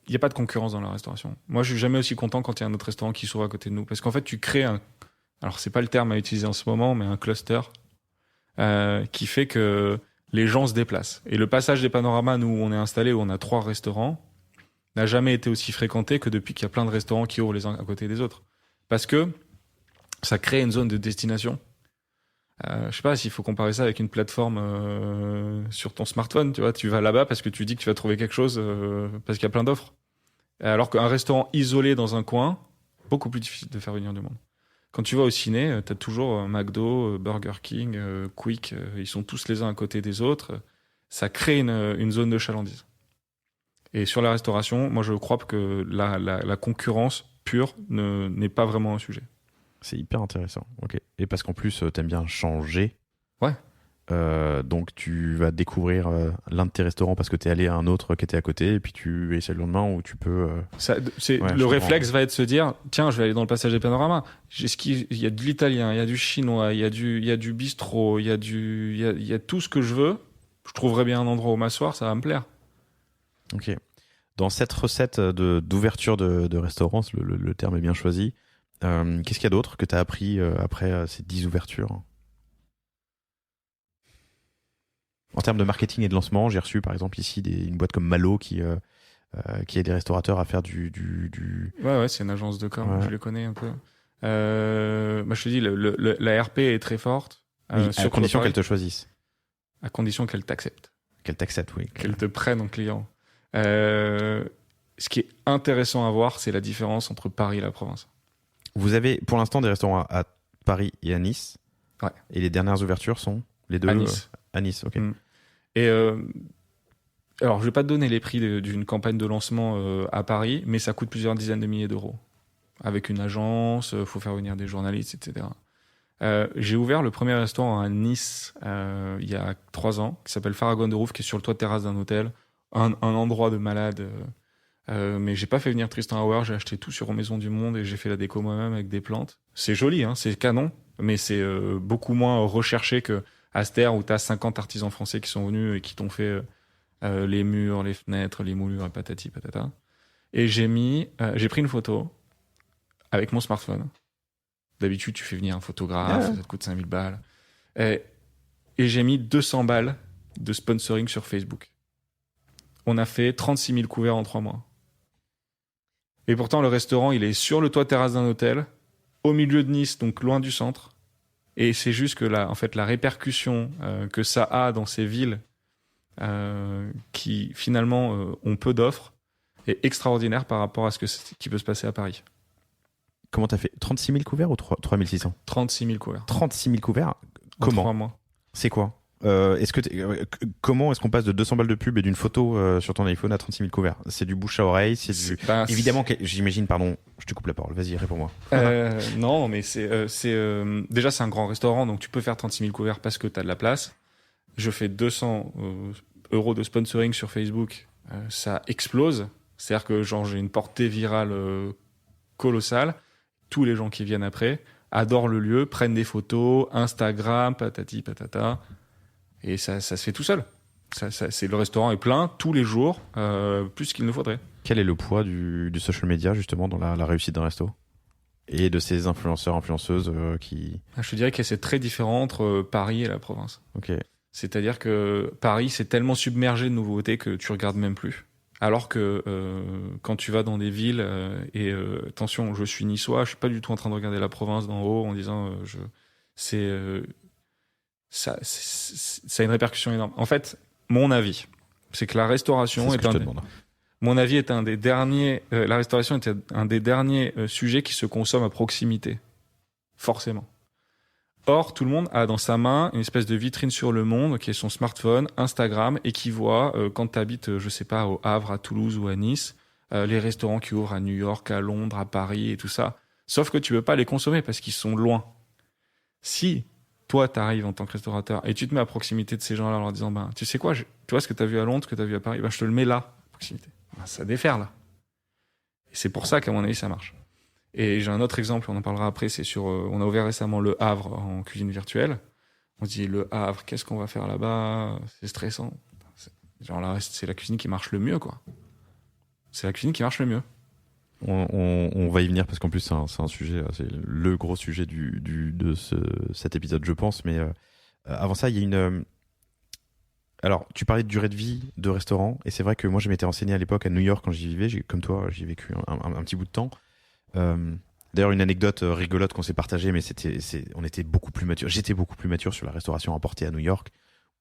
Il n'y a pas de concurrence dans la restauration. Moi, je suis jamais aussi content quand il y a un autre restaurant qui s'ouvre à côté de nous. Parce qu'en fait, tu crées un... Alors, c'est pas le terme à utiliser en ce moment, mais un cluster qui fait que les gens se déplacent. Et le passage des panoramas, nous, où on est installé, où on a 3 restaurants, n'a jamais été aussi fréquenté que depuis qu'il y a plein de restaurants qui ouvrent les uns à côté des autres. Parce que ça crée une zone de destination. Je sais pas s'il faut comparer ça avec une plateforme sur ton smartphone, tu vois, tu vas là-bas parce que tu dis que tu vas trouver quelque chose parce qu'il y a plein d'offres. Alors qu'un restaurant isolé dans un coin, beaucoup plus difficile de faire venir du monde. Quand tu vas au ciné, tu as toujours McDo, Burger King, Quick, ils sont tous les uns à côté des autres. Ça crée une zone de chalandise. Et sur la restauration, moi je crois que la concurrence pure n'est pas vraiment un sujet. C'est hyper intéressant. Ok. Et parce qu'en plus, t'aimes bien changer. Ouais. Donc tu vas découvrir l'un de tes restaurants parce que t'es allé à un autre qui était à côté et puis tu essaies le lendemain où tu peux... Le réflexe va être de se dire tiens, je vais aller dans le passage des panoramas. Il y a de l'italien, il y a du chinois, il y a du bistrot, il y a tout ce que je veux. Je trouverai bien un endroit où m'asseoir, ça va me plaire. Ok. Dans cette recette d'ouverture de restaurant, le terme est bien choisi, qu'est-ce qu'il y a d'autre que tu as appris après ces 10 ouvertures? En termes de marketing et de lancement, j'ai reçu par exemple ici une boîte comme Malo qui aide les restaurateurs à faire du... Ouais, c'est une agence de com, Ouais. je les connais un peu. Je te dis, la RP est très forte. Oui, à condition qu'elle te choisisse. À condition qu'elle t'accepte. Qu'elle t'accepte, oui. Qu'elle te prenne en client. Ce qui est intéressant à voir, c'est la différence entre Paris et la province. Vous avez pour l'instant des restaurants à Paris et à Nice. Ouais. Et les dernières ouvertures sont les deux À Nice. à Nice, ok. Et Alors, je vais pas te donner les prix d'une campagne de lancement à Paris, mais ça coûte plusieurs dizaines de milliers d'euros. Avec une agence, faut faire venir des journalistes, etc. J'ai ouvert le premier restaurant à Nice il y a 3 ans, qui s'appelle Faragon de Rouf, qui est sur le toit de terrasse d'un hôtel. Un endroit de malade. Mais j'ai pas fait venir Tristan Hauer, j'ai acheté tout sur Maison du Monde et j'ai fait la déco moi-même avec des plantes. C'est joli, hein, c'est canon, mais c'est beaucoup moins recherché que Aster où t'as 50 artisans français qui sont venus et qui t'ont fait les murs, les fenêtres, les moulures et patati patata. Et j'ai pris une photo avec mon smartphone. D'habitude, tu fais venir un photographe, ça te coûte 5000 balles. Et j'ai mis 200 balles de sponsoring sur Facebook. On a fait 36 000 couverts en 3 mois. Et pourtant, le restaurant, il est sur le toit terrasse d'un hôtel, au milieu de Nice, donc loin du centre. Et c'est juste que la répercussion que ça a dans ces villes qui, finalement, ont peu d'offres, est extraordinaire par rapport à ce qui peut se passer à Paris. Comment t'as fait 36 000 couverts ou 3 600 36 000 couverts. 36 000 couverts. Comment? En 3 mois. C'est quoi? Comment est-ce qu'on passe de 200 balles de pub et d'une photo sur ton iPhone à 36 000 couverts? C'est du bouche à oreille, évidemment, j'imagine, pardon, je te coupe la parole, vas-y, réponds-moi. Non, mais déjà, c'est un grand restaurant, donc tu peux faire 36 000 couverts parce que tu as de la place. Je fais 200 euros de sponsoring sur Facebook, ça explose. C'est-à-dire que j'ai une portée virale colossale. Tous les gens qui viennent après adorent le lieu, prennent des photos, Instagram, patati patata. Et ça se fait tout seul. Le restaurant est plein tous les jours, plus qu'il ne faudrait. Quel est le poids du social media justement dans la réussite d'un resto et de ces influenceurs, influenceuses qui... Je te dirais que c'est très différent entre Paris et la province. Ok. C'est-à-dire que Paris, c'est tellement submergé de nouveautés que tu regardes même plus. Alors que quand tu vas dans des villes, attention, je suis niçois, je suis pas du tout en train de regarder la province d'en haut en disant ça a une répercussion énorme. En fait, mon avis, c'est que la restauration est un des derniers. La restauration est un des derniers sujets qui se consomme à proximité, forcément. Or, tout le monde a dans sa main une espèce de vitrine sur le monde qui est son smartphone, Instagram, et qui voit quand tu habites, je sais pas, au Havre, à Toulouse ou à Nice, les restaurants qui ouvrent à New York, à Londres, à Paris et tout ça. Sauf que tu peux pas les consommer parce qu'ils sont loin. Si toi, tu arrives en tant que restaurateur et tu te mets à proximité de ces gens-là en leur disant, tu sais quoi, tu vois ce que tu as vu à Londres, ce que tu as vu à Paris, je te le mets là, à proximité. Ça déferle. Et c'est pour ça qu'à mon avis, ça marche. Et j'ai un autre exemple, on en parlera après, c'est on a ouvert récemment le Havre en cuisine virtuelle. On se dit, le Havre, qu'est-ce qu'on va faire là-bas? C'est stressant. C'est la cuisine qui marche le mieux, quoi. C'est la cuisine qui marche le mieux. On va y venir parce qu'en plus c'est un sujet, c'est le gros sujet de cet épisode, je pense. Mais avant ça, il y a une... Alors, tu parlais de durée de vie de restaurant, et c'est vrai que moi, je m'étais renseigné à l'époque à New York quand j'y vivais. Comme toi, j'y ai vécu un petit bout de temps. D'ailleurs, une anecdote rigolote qu'on s'est partagée, mais on était beaucoup plus mature. J'étais beaucoup plus mature sur la restauration importée à New York,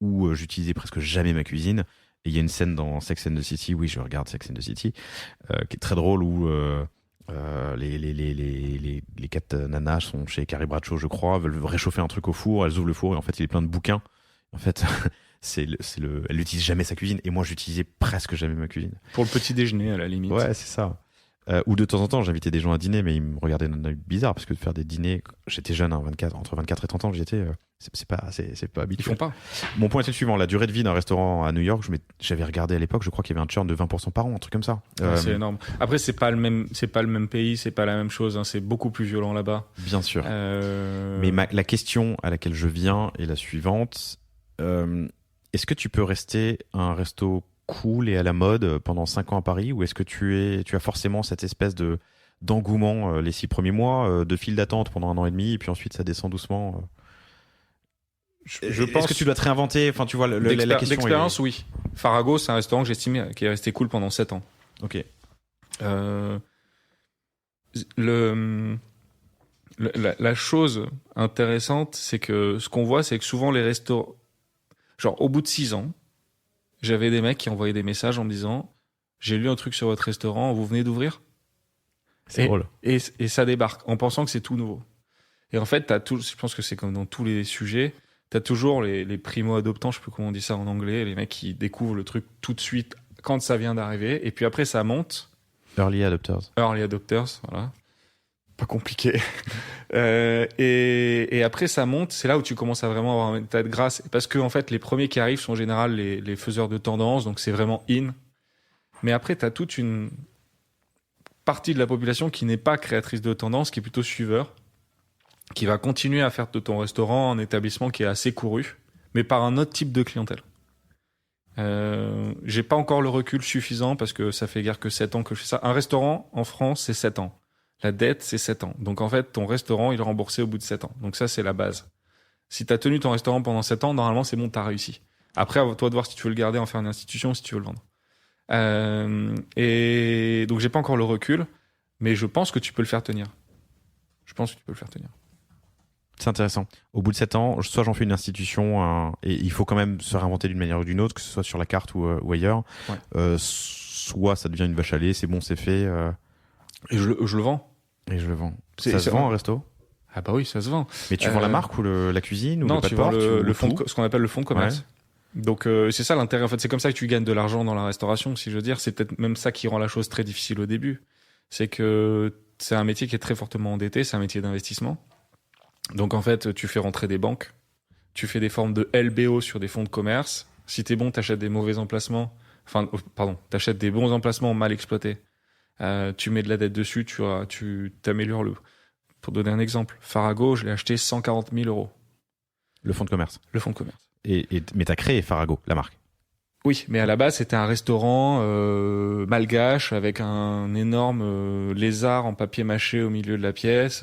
où j'utilisais presque jamais ma cuisine. Et il y a une scène dans Sex and the City, oui, je regarde Sex and the City, qui est très drôle, où les 4 nanas sont chez Carrie Bradshaw, je crois, veulent réchauffer un truc au four, elles ouvrent le four et en fait il est plein de bouquins. En fait, elle n'utilise jamais sa cuisine, et moi j'utilisais presque jamais ma cuisine. Pour le petit déjeuner, à la limite. Ouais, c'est ça. Ou de temps en temps, j'invitais des gens à dîner, mais ils me regardaient d'un œil bizarre, parce que de faire des dîners, j'étais jeune, entre 24 et 30 ans, c'est pas habituel. Ils font pas. Mon point est le suivant, la durée de vie d'un restaurant à New York, j'avais regardé à l'époque, je crois qu'il y avait un churn de 20% par an, un truc comme ça. C'est énorme. Après, c'est pas le même pays, c'est pas la même chose, hein, c'est beaucoup plus violent là-bas. Bien sûr. Mais la question à laquelle je viens est la suivante. Est-ce que tu peux rester un resto cool et à la mode pendant 5 ans à Paris, ou est-ce que tu as forcément cette espèce d'engouement les 6 premiers mois, de file d'attente pendant 1 an et demi, et puis ensuite ça descend doucement Je pense. Est-ce que tu dois te réinventer? Enfin, tu vois, la question d'expérience, oui. Farago, c'est un restaurant que j'estime qui est resté cool pendant 7 ans. Ok. La chose intéressante, c'est que ce qu'on voit, c'est que souvent les restaurants, genre au bout de 6 ans, j'avais des mecs qui envoyaient des messages en me disant, j'ai lu un truc sur votre restaurant, vous venez d'ouvrir? C'est drôle. Et ça débarque en pensant que c'est tout nouveau. Et en fait, je pense que c'est comme dans tous les sujets, t'as toujours les primo-adoptants, je sais plus comment on dit ça en anglais, les mecs qui découvrent le truc tout de suite quand ça vient d'arriver, et puis après ça monte. Early adopters. Early adopters, voilà. Pas compliqué. Et après ça monte, c'est là où tu commences à vraiment avoir un état de grâce, parce que en fait les premiers qui arrivent sont en général les faiseurs de tendance, donc c'est vraiment in. Mais après t'as toute une partie de la population qui n'est pas créatrice de tendance, qui est plutôt suiveur, qui va continuer à faire de ton restaurant un établissement qui est assez couru, mais par un autre type de clientèle. J'ai pas encore le recul suffisant parce que ça fait guère que 7 ans que je fais ça. Un restaurant en France, c'est 7 ans. La dette, c'est 7 ans. Donc en fait, ton restaurant, il est remboursé au bout de 7 ans. Donc ça, c'est la base. Si tu as tenu ton restaurant pendant 7 ans, normalement, c'est bon, tu as réussi. Après, à toi de voir si tu veux le garder, en faire une institution, si tu veux le vendre. Et donc, j'ai pas encore le recul, mais je pense que tu peux le faire tenir. C'est intéressant. Au bout de 7 ans, soit j'en fais une institution, et il faut quand même se réinventer d'une manière ou d'une autre, que ce soit sur la carte ou ailleurs. Ouais. Soit ça devient une vache à lait, c'est bon, c'est fait. Et je le vends. Et je le vends. Ça se vend un resto ? Ah bah oui, ça se vend. Mais tu vends la marque ou la cuisine ou non, le pas tu de vends porte, ce qu'on appelle le fonds de commerce. Ouais. Donc c'est ça l'intérêt. En fait, c'est comme ça que tu gagnes de l'argent dans la restauration, si je veux dire. C'est peut-être même ça qui rend la chose très difficile au début. C'est que c'est un métier qui est très fortement endetté, c'est un métier d'investissement. Donc en fait, tu fais rentrer des banques, tu fais des formes de LBO sur des fonds de commerce. Si t'es bon, t'achètes des mauvais emplacements. T'achètes des bons emplacements mal exploités. Tu mets de la dette dessus, tu t'améliores le. Pour donner un exemple, Farago, je l'ai acheté 140 000 €. Le fonds de commerce. Le fonds de commerce. Mais t'as créé Farago, la marque. Oui, mais à la base, c'était un restaurant malgache avec un énorme lézard en papier mâché au milieu de la pièce.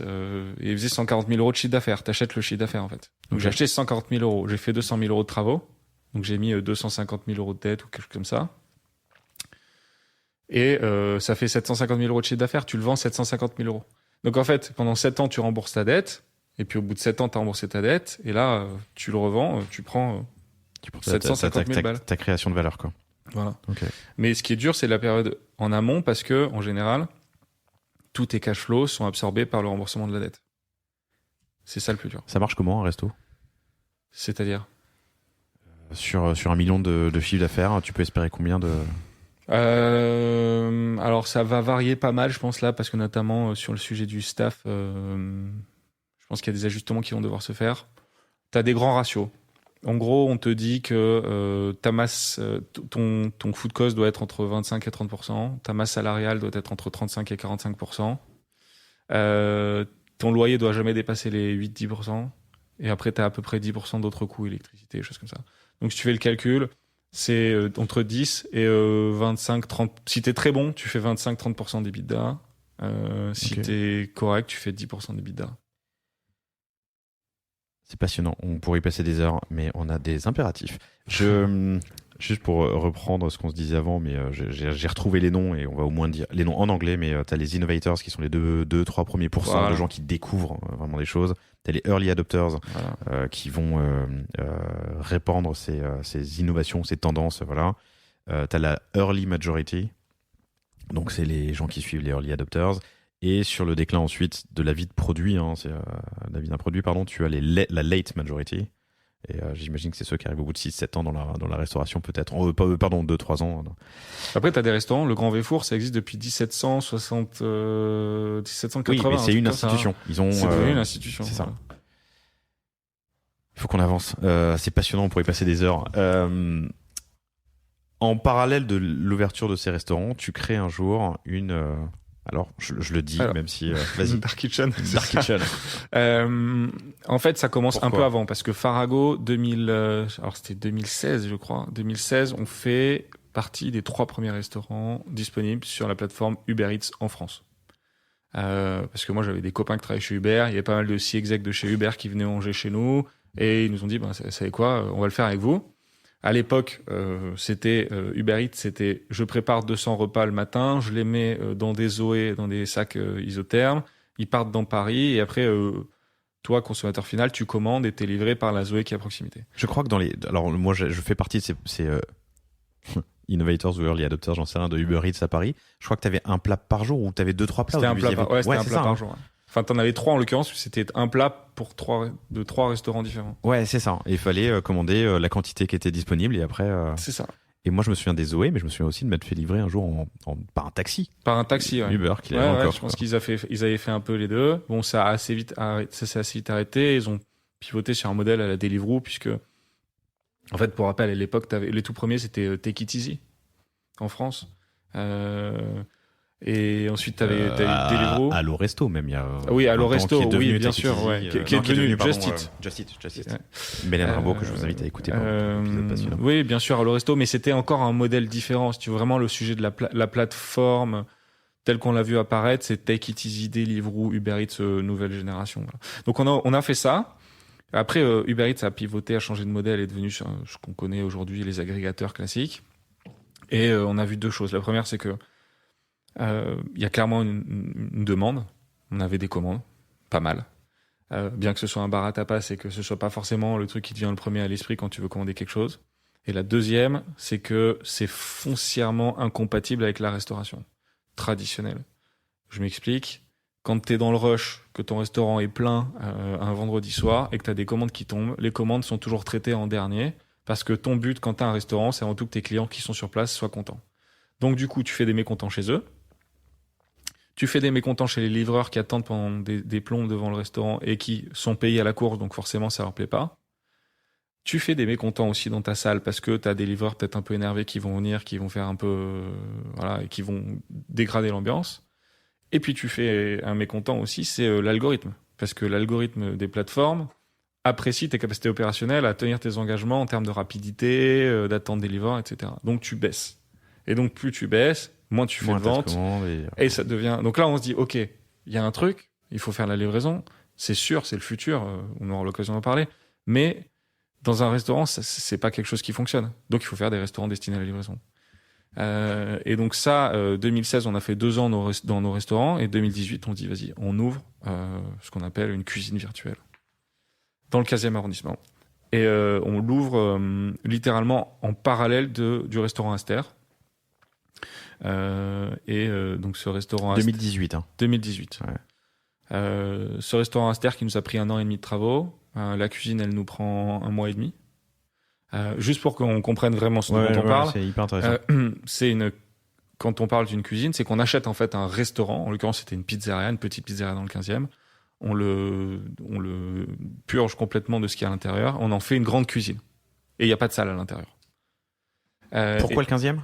Et il faisait 140 000 € de chiffre d'affaires. T'achètes le chiffre d'affaires, en fait. Donc j'ai acheté 140 000 €. J'ai fait 200 000 € de travaux. Donc j'ai mis 250 000 € de dette ou quelque chose comme ça. Et ça fait 750 000 € de chiffre d'affaires. Tu le vends 750 000 €. Donc en fait, pendant 7 ans, tu rembourses ta dette. Et puis au bout de 7 ans, tu as remboursé ta dette. Et là, tu le revends, tu prends 750 000 balles. Ta création de valeur, quoi. Voilà. Okay. Mais ce qui est dur, c'est la période en amont parce que, en général, tous tes cash flows sont absorbés par le remboursement de la dette. C'est ça le plus dur. Ça marche comment, un resto ? C'est-à-dire ? Sur 1 million de chiffre d'affaires, tu peux espérer combien de... Alors ça va varier pas mal, je pense là, parce que notamment sur le sujet du staff, je pense qu'il y a des ajustements qui vont devoir se faire. T'as des grands ratios. En gros, on te dit que ta masse, ton food cost doit être entre 25 et 30%, ta masse salariale doit être entre 35 et 45%, ton loyer doit jamais dépasser les 8-10%, et après t'as à peu près 10% d'autres coûts, électricité, choses comme ça. Donc si tu fais le calcul, c'est entre 10 et 25-30. Si t'es très bon, tu fais 25-30% d'EBITDA. Si t'es correct, tu fais 10% d'EBITDA. C'est passionnant. On pourrait y passer des heures, mais on a des impératifs. Juste pour reprendre ce qu'on se disait avant, mais j'ai retrouvé les noms et on va au moins dire les noms en anglais, mais t'as les innovators qui sont les 2-3 premiers pourcents de gens qui découvrent vraiment des choses. T'as les early adopters qui vont répandre ces innovations, ces tendances. Voilà. T'as la early majority, donc c'est les gens qui suivent les early adopters. Et sur le déclin ensuite de la vie de produit, c'est la vie d'un produit, tu as la late majority. Et j'imagine que c'est ceux qui arrivent au bout de 6-7 ans dans la restauration, peut-être. 2-3 ans. Après, tu as des restaurants. Le Grand Véfour, ça existe depuis 1780. Oui, mais c'est une institution. C'est devenu une institution. C'est ça. Il faut qu'on avance. C'est passionnant, on pourrait y passer des heures. En parallèle de l'ouverture de ces restaurants, tu crées un jour une... Alors, je le dis, même si... vas-y. Dark Kitchen. Dark Kitchen. En fait, ça commence Pourquoi ? un peu avant, parce que Farago, alors c'était 2016, je crois. 2016, on fait partie des 3 premiers restaurants disponibles sur la plateforme Uber Eats en France. Parce que moi, j'avais des copains qui travaillaient chez Uber. Il y avait pas mal de execs de chez Uber qui venaient manger chez nous. Et ils nous ont dit, vous savez quoi, on va le faire avec vous. À l'époque, c'était Uber Eats, c'était je prépare 200 repas le matin, je les mets dans des Zoé, dans des sacs isothermes, ils partent dans Paris et après, toi, consommateur final, tu commandes et t'es livré par la Zoé qui est à proximité. Je crois que alors moi, je fais partie de ces innovators ou early adopters, j'en sais rien, de Uber Eats à Paris. Je crois que t'avais un plat par jour ou t'avais 2-3 plats. C'était un plat par jour. Ouais. Enfin, t'en avais 3 en l'occurrence, c'était un plat pour 3 restaurants différents. Ouais, c'est ça. Et il fallait commander la quantité qui était disponible et après. C'est ça. Et moi, je me souviens des Zoé, mais je me souviens aussi de m'être fait livrer un jour par un taxi. Par un taxi, ouais. Uber, qu'il avait encore. Je pense qu'ils avaient fait un peu les deux. Bon, ça s'est assez vite arrêté. Ils ont pivoté sur un modèle à la Deliveroo, puisque, en fait, pour rappel, à l'époque, les tout premiers, c'était Take It Easy en France. Et ensuite, t'avais Deliveroo. Allo Resto, même. Il y a, oui, Allo Resto, qui est devenu oui, bien Take It sûr. Easy, Ouais. Qui est devenu Just Eat. Just Eat. Mélène Rabault, que je vous invite à écouter. Oui, bien sûr, Allo Resto, mais c'était encore un modèle différent. Si tu veux vraiment le sujet de la plateforme telle qu'on l'a vu apparaître, c'est Take It Easy, Deliveroo, Uber Eats, nouvelle génération. Voilà. Donc on a fait ça. Après, Uber Eats a pivoté, a changé de modèle, est devenu ce qu'on connaît aujourd'hui, les agrégateurs classiques. Et on a vu 2 choses. La première, c'est que il y a clairement une demande. On avait des commandes, pas mal. Bien que ce soit un bar à tapas et que ce soit pas forcément le truc qui te vient le premier à l'esprit quand tu veux commander quelque chose. Et la deuxième, c'est que c'est foncièrement incompatible avec la restauration traditionnelle. Je m'explique. Quand tu es dans le rush, que ton restaurant est plein un vendredi soir et que tu as des commandes qui tombent, les commandes sont toujours traitées en dernier parce que ton but quand tu as un restaurant, c'est avant tout que tes clients qui sont sur place soient contents. Donc du coup, tu fais des mécontents chez eux. Tu fais des mécontents chez les livreurs qui attendent pendant des plombes devant le restaurant et qui sont payés à la course, donc forcément ça leur plaît pas. Tu fais des mécontents aussi dans ta salle parce que tu as des livreurs peut-être un peu énervés qui vont venir, qui vont faire un peu et qui vont dégrader l'ambiance. Et puis tu fais un mécontent aussi, c'est l'algorithme, parce que l'algorithme des plateformes apprécie tes capacités opérationnelles à tenir tes engagements en termes de rapidité, d'attente des livreurs, etc. Donc tu baisses. Et donc plus tu baisses, moins tu fais de ventes. Et ça devient. Donc là, on se dit, ok, il y a un truc, il faut faire la livraison. C'est sûr, c'est le futur. On aura l'occasion d'en parler. Mais dans un restaurant, c'est pas quelque chose qui fonctionne. Donc il faut faire des restaurants destinés à la livraison. Et donc ça, 2016, on a fait 2 ans dans nos restaurants. Et 2018, on dit, vas-y, on ouvre ce qu'on appelle une cuisine virtuelle dans le 15e arrondissement. Et on l'ouvre littéralement en parallèle du restaurant Aster. Donc ce restaurant 2018 2018. Ouais. Ce restaurant Aster qui nous a pris 1 an et demi de travaux. La cuisine, elle nous prend 1 mois et demi. Juste pour qu'on comprenne vraiment ce dont on parle. C'est hyper intéressant. Quand on parle d'une cuisine, c'est qu'on achète en fait un restaurant. En l'occurrence, c'était une pizzeria, une petite pizzeria dans le 15e. On le purge complètement de ce qu'il y a à l'intérieur. On en fait une grande cuisine. Et il n'y a pas de salle à l'intérieur. Pourquoi le 15e ?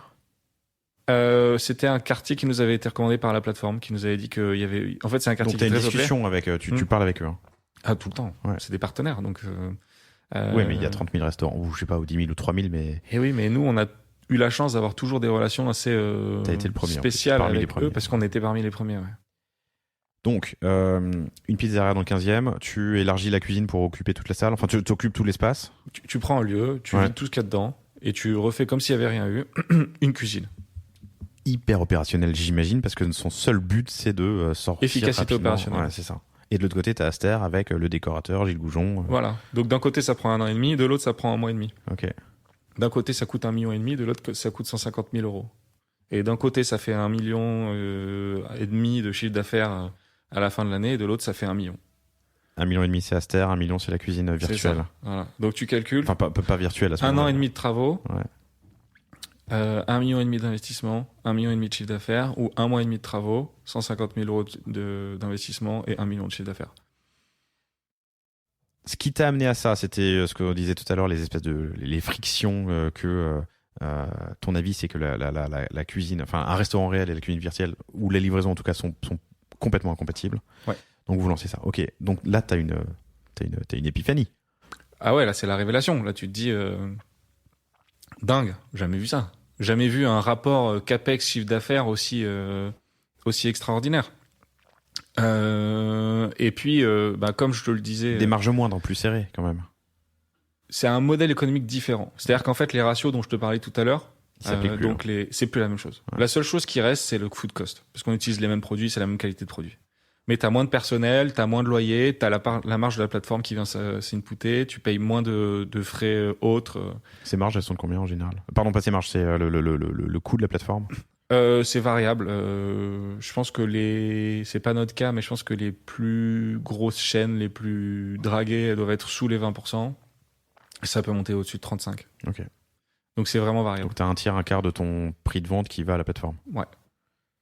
C'était un quartier qui nous avait été recommandé par la plateforme, qui nous avait dit qu'il y avait. En fait, c'est un quartier donc, qui est très une discussion avec. Tu parles avec eux. Hein. Ah, tout le temps. Ouais. C'est des partenaires, donc. Oui, mais il y a 30 000 restaurants, ou je sais pas, ou 10 000 ou 3 000, mais. Et oui, mais nous, on a eu la chance d'avoir toujours des relations assez T'as été le premier, spéciales avec eux, parce qu'on était parmi les premiers. Ouais. Donc, une pizzeria dans le 15e, tu élargis la cuisine pour occuper toute la salle, enfin, tu occupes tout l'espace. Tu prends un lieu, tu vides tout ce qu'il y a dedans, et tu refais comme s'il n'y avait rien eu, une cuisine. Hyper opérationnel, j'imagine, parce que son seul but, c'est de sortir efficacité rapidement. Opérationnelle. Ouais, c'est ça. Et de l'autre côté, t'as Aster avec le décorateur, Gilles Goujon. Voilà. Donc d'un côté, ça prend 1 an et demi, de l'autre, ça prend 1 mois et demi. Ok. D'un côté, ça coûte 1,5 million, de l'autre, ça coûte 150 000 euros. Et d'un côté, ça fait 1,5 million de chiffre d'affaires à la fin de l'année, et de l'autre, ça fait 1 million. 1,5 million, c'est Aster, 1 million, c'est la cuisine virtuelle. C'est ça. Voilà. Donc tu calcules. Enfin, pas virtuelle à ce 1 moment-là. an et demi de travaux. Ouais. 1,5 million d'investissement, 1,5 million de chiffre d'affaires, ou 1 mois et demi de travaux, 150 000 euros d'investissement et 1 million de chiffre d'affaires. Ce qui t'a amené à ça, c'était ce qu'on disait tout à l'heure, les espèces de les frictions que ton avis, c'est que la cuisine, enfin un restaurant réel et la cuisine virtuelle, ou les livraisons en tout cas, sont complètement incompatibles. Ouais. Donc vous lancez ça. Ok. Donc là, t'as une épiphanie. Ah ouais, là c'est la révélation. Là tu te dis, dingue, jamais vu ça. Jamais vu un rapport capex chiffre d'affaires aussi extraordinaire. Et puis, comme je te le disais, des marges moindres, plus serrées quand même. C'est un modèle économique différent. C'est-à-dire qu'en fait, les ratios dont je te parlais tout à l'heure, c'est plus la même chose. Ouais. La seule chose qui reste, c'est le food cost, parce qu'on utilise les mêmes produits, c'est la même qualité de produit. Mais t'as moins de personnel, t'as moins de loyer, t'as la marge de la plateforme qui vient s'inputer, tu payes moins de frais autres. Ces marges, elles sont de combien en général ? Pardon, pas ces marges, c'est le coût de la plateforme. C'est variable. Je pense que c'est pas notre cas, mais je pense que les plus grosses chaînes, les plus draguées, elles doivent être sous les 20%. Ça peut monter au-dessus de 35%. Ok. Donc c'est vraiment variable. Donc tu as un tiers, un quart de ton prix de vente qui va à la plateforme. Ouais.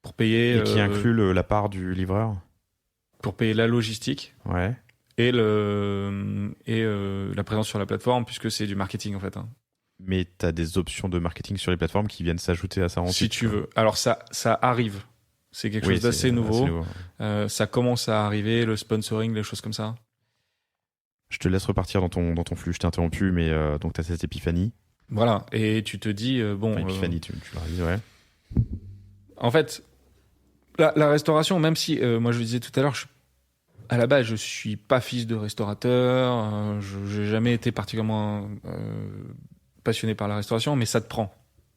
Pour payer. Et qui inclut la part du livreur. Pour payer la logistique. Ouais. Et la présence sur la plateforme, puisque c'est du marketing en fait. Hein. Mais tu as des options de marketing sur les plateformes qui viennent s'ajouter à ça ensuite. Si tu veux. Alors ça arrive. C'est quelque chose d'assez nouveau. Ça commence à arriver, le sponsoring, les choses comme ça. Je te laisse repartir dans ton flux. Je t'ai interrompu, mais donc tu as cette épiphanie. Voilà. Et tu te dis, bon... Enfin, épiphanie, tu l'as dit, ouais. En fait, la restauration, même si, moi je le disais tout à l'heure, à la base, je suis pas fils de restaurateur, j'ai jamais été particulièrement passionné par la restauration, mais ça te prend.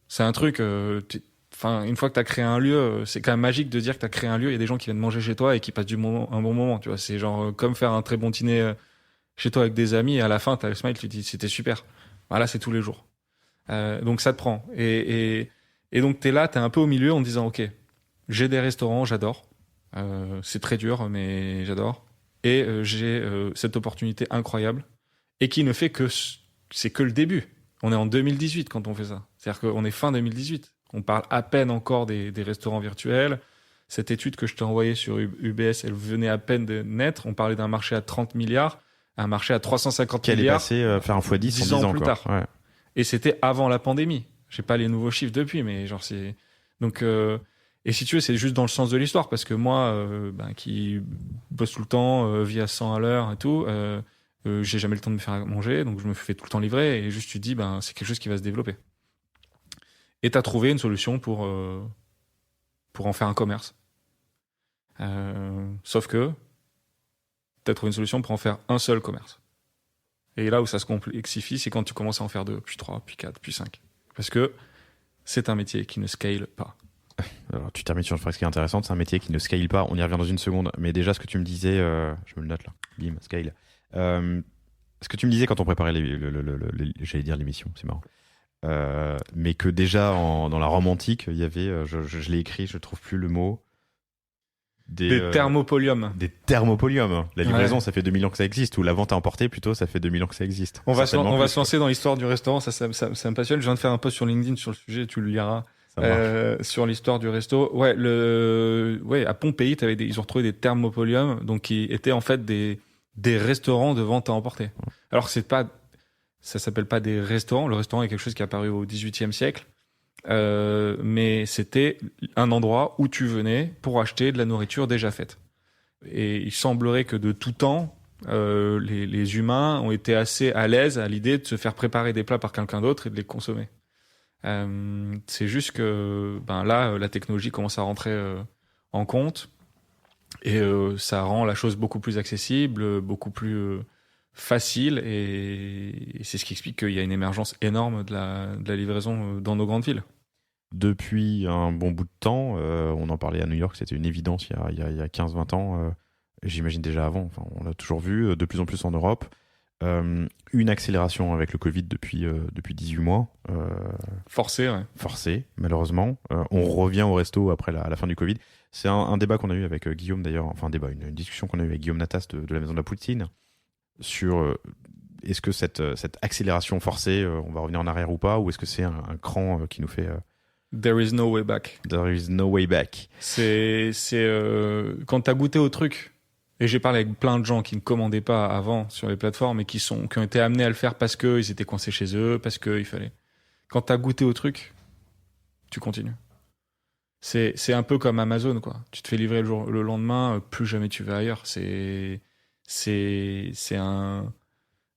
C'est un truc, une fois que tu as créé un lieu, c'est quand même magique de dire que tu as créé un lieu, il y a des gens qui viennent manger chez toi et qui passent un bon moment, tu vois. C'est genre comme faire un très bon dîner chez toi avec des amis et à la fin, tu as le smile, tu te dis c'était super. Voilà, c'est tous les jours. Donc ça te prend. Et donc tu es là, tu es un peu au milieu en disant ok, j'ai des restaurants, j'adore. C'est très dur, mais j'adore. Et j'ai cette opportunité incroyable et qui ne fait que... C'est que le début. On est en 2018 quand on fait ça. C'est-à-dire qu'on est fin 2018. On parle à peine encore des restaurants virtuels. Cette étude que je t'ai envoyée sur UBS, elle venait à peine de naître. On parlait d'un marché à 30 milliards, un marché à 350 milliards. Qui allait passer faire un x10 10 en 10 ans plus quoi. tard. Ouais. Et c'était avant la pandémie. J'ai pas les nouveaux chiffres depuis, mais genre c'est... Donc... Et si tu veux, c'est juste dans le sens de l'histoire, parce que moi, qui bosse tout le temps, vis à 100 à l'heure et tout, j'ai jamais le temps de me faire à manger, donc je me fais tout le temps livrer, et juste tu te dis, c'est quelque chose qui va se développer. Et tu as trouvé une solution pour en faire un commerce. Sauf que tu as trouvé une solution pour en faire un seul commerce. Et là où ça se complexifie, c'est quand tu commences à en faire 2, puis 3, puis 4, puis 5. Parce que c'est un métier qui ne scale pas. Alors, tu termines sur une phrase qui est intéressante, c'est un métier qui ne scale pas, on y revient dans une seconde, mais déjà ce que tu me disais, je me le note là, bim, scale. Ce que tu me disais quand on préparait j'allais dire l'émission, c'est marrant, mais que déjà dans la Rome antique, il y avait, je l'ai écrit, je ne trouve plus le mot, des thermopoliums. Des thermopoliums. La livraison, ça fait 2000 ans que ça existe, ou la vente à emporter plutôt, ça fait 2000 ans que ça existe. On va se lancer dans l'histoire du restaurant, ça me passionne. Je viens de faire un post sur LinkedIn sur le sujet, tu le liras. Sur l'histoire du resto. À Pompéi, ils ont retrouvé des thermopoliums, donc qui étaient en fait des restaurants de vente à emporter. Alors ça s'appelle pas des restaurants. Le restaurant est quelque chose qui est apparu au XVIIIe siècle, mais c'était un endroit où tu venais pour acheter de la nourriture déjà faite. Et il semblerait que de tout temps, les humains ont été assez à l'aise à l'idée de se faire préparer des plats par quelqu'un d'autre et de les consommer. C'est juste que là la technologie commence à rentrer en compte et ça rend la chose beaucoup plus accessible, beaucoup plus facile et c'est ce qui explique qu'il y a une émergence énorme de la livraison dans nos grandes villes. Depuis un bon bout de temps, on en parlait à New York, c'était une évidence il y a 15-20 ans, j'imagine déjà avant, enfin, on l'a toujours vu, de plus en plus en Europe. Une accélération avec le Covid depuis 18 mois. Forcé, ouais. Forcé, malheureusement. On revient au resto après la fin du Covid. C'est un débat qu'on a eu avec Guillaume d'ailleurs, enfin un débat, une discussion qu'on a eu avec Guillaume Natas de la Maison de la Poutine sur est-ce que cette accélération forcée, on va revenir en arrière ou pas, ou est-ce que c'est un cran qui nous fait... There is no way back. There is no way back. C'est quand t'as goûté au truc. Et j'ai parlé avec plein de gens qui ne commandaient pas avant sur les plateformes et qui ont été amenés à le faire parce qu'ils étaient coincés chez eux, parce qu'il fallait. Quand tu as goûté au truc, tu continues. C'est un peu comme Amazon, quoi. Tu te fais livrer le lendemain, plus jamais tu vas ailleurs. C'est un...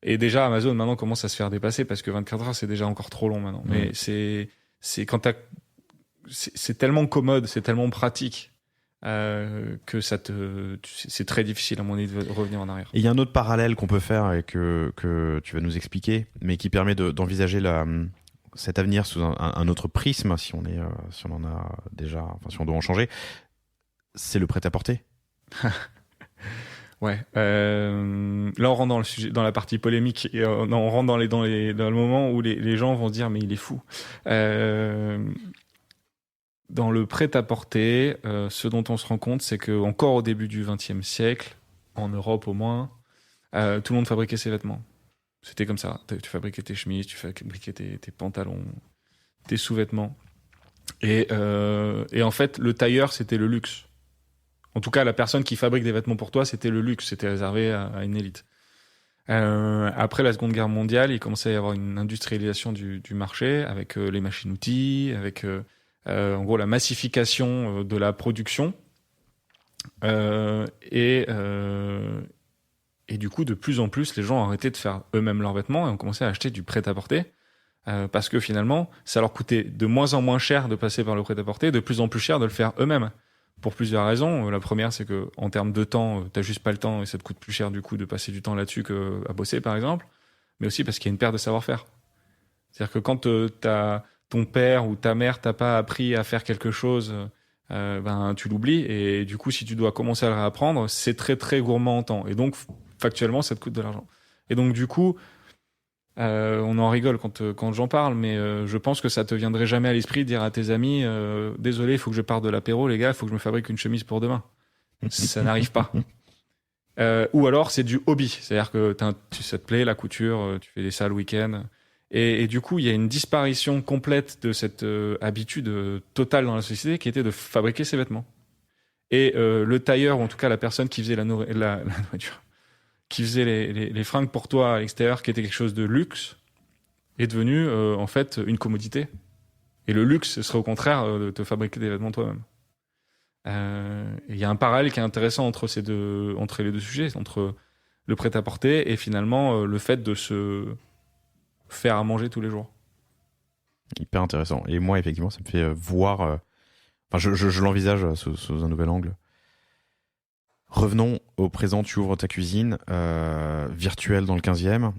Et déjà, Amazon, maintenant, commence à se faire dépasser parce que 24 heures, c'est déjà encore trop long maintenant. Mais c'est quand c'est tellement commode, c'est tellement pratique. Que c'est très difficile à mon avis de revenir en arrière. Et il y a un autre parallèle qu'on peut faire et que tu vas nous expliquer, mais qui permet d'envisager cet avenir sous un autre prisme, si on en a déjà, enfin si on doit en changer, c'est le prêt-à-porter. Ouais. Là, on rentre dans le sujet, dans la partie polémique, et on rentre dans le moment où les gens vont se dire mais il est fou. dans le prêt-à-porter, ce dont on se rend compte, c'est qu'encore au début du XXe siècle, en Europe au moins, tout le monde fabriquait ses vêtements. C'était comme ça. Tu fabriquais tes chemises, tu fabriquais tes pantalons, tes sous-vêtements. Et en fait, le tailleur, c'était le luxe. En tout cas, la personne qui fabrique des vêtements pour toi, c'était le luxe. C'était réservé à une élite. Après la Seconde Guerre mondiale, il commençait à y avoir une industrialisation du marché avec les machines-outils, avec en gros la massification de la production. Et du coup, de plus en plus, les gens ont arrêté de faire eux-mêmes leurs vêtements et ont commencé à acheter du prêt-à-porter. Parce que finalement, ça leur coûtait de moins en moins cher de passer par le prêt-à-porter, de plus en plus cher de le faire eux-mêmes. Pour plusieurs raisons. La première, c'est que en termes de temps, t'as juste pas le temps et ça te coûte plus cher du coup de passer du temps là-dessus qu'à bosser, par exemple. Mais aussi parce qu'il y a une perte de savoir-faire. C'est-à-dire que quand ton père ou ta mère t'a pas appris à faire quelque chose, tu l'oublies et du coup, si tu dois commencer à le réapprendre, c'est très très gourmand en temps. Et donc, factuellement, ça te coûte de l'argent. Et donc, du coup, on en rigole quand j'en parle, mais je pense que ça te viendrait jamais à l'esprit de dire à tes amis désolé, il faut que je parte de l'apéro, les gars, il faut que je me fabrique une chemise pour demain. Ça n'arrive pas. Ou alors c'est du hobby, c'est-à-dire que ça te plaît la couture, tu fais des salles le week-end, et du coup il y a une disparition complète de cette habitude totale dans la société qui était de fabriquer ses vêtements. Et le tailleur, ou en tout cas la personne qui faisait la nourriture, qui faisait les fringues pour toi à l'extérieur, qui était quelque chose de luxe, est devenu en fait une commodité. Et le luxe, ce serait au contraire de te fabriquer des vêtements toi-même. Il y a un parallèle qui est intéressant entre les deux sujets, entre le prêt-à-porter et finalement le fait de se faire à manger tous les jours. Hyper intéressant. Et moi, effectivement, ça me fait voir... je l'envisage sous un nouvel angle. Revenons au présent, tu ouvres ta cuisine virtuelle dans le 15e.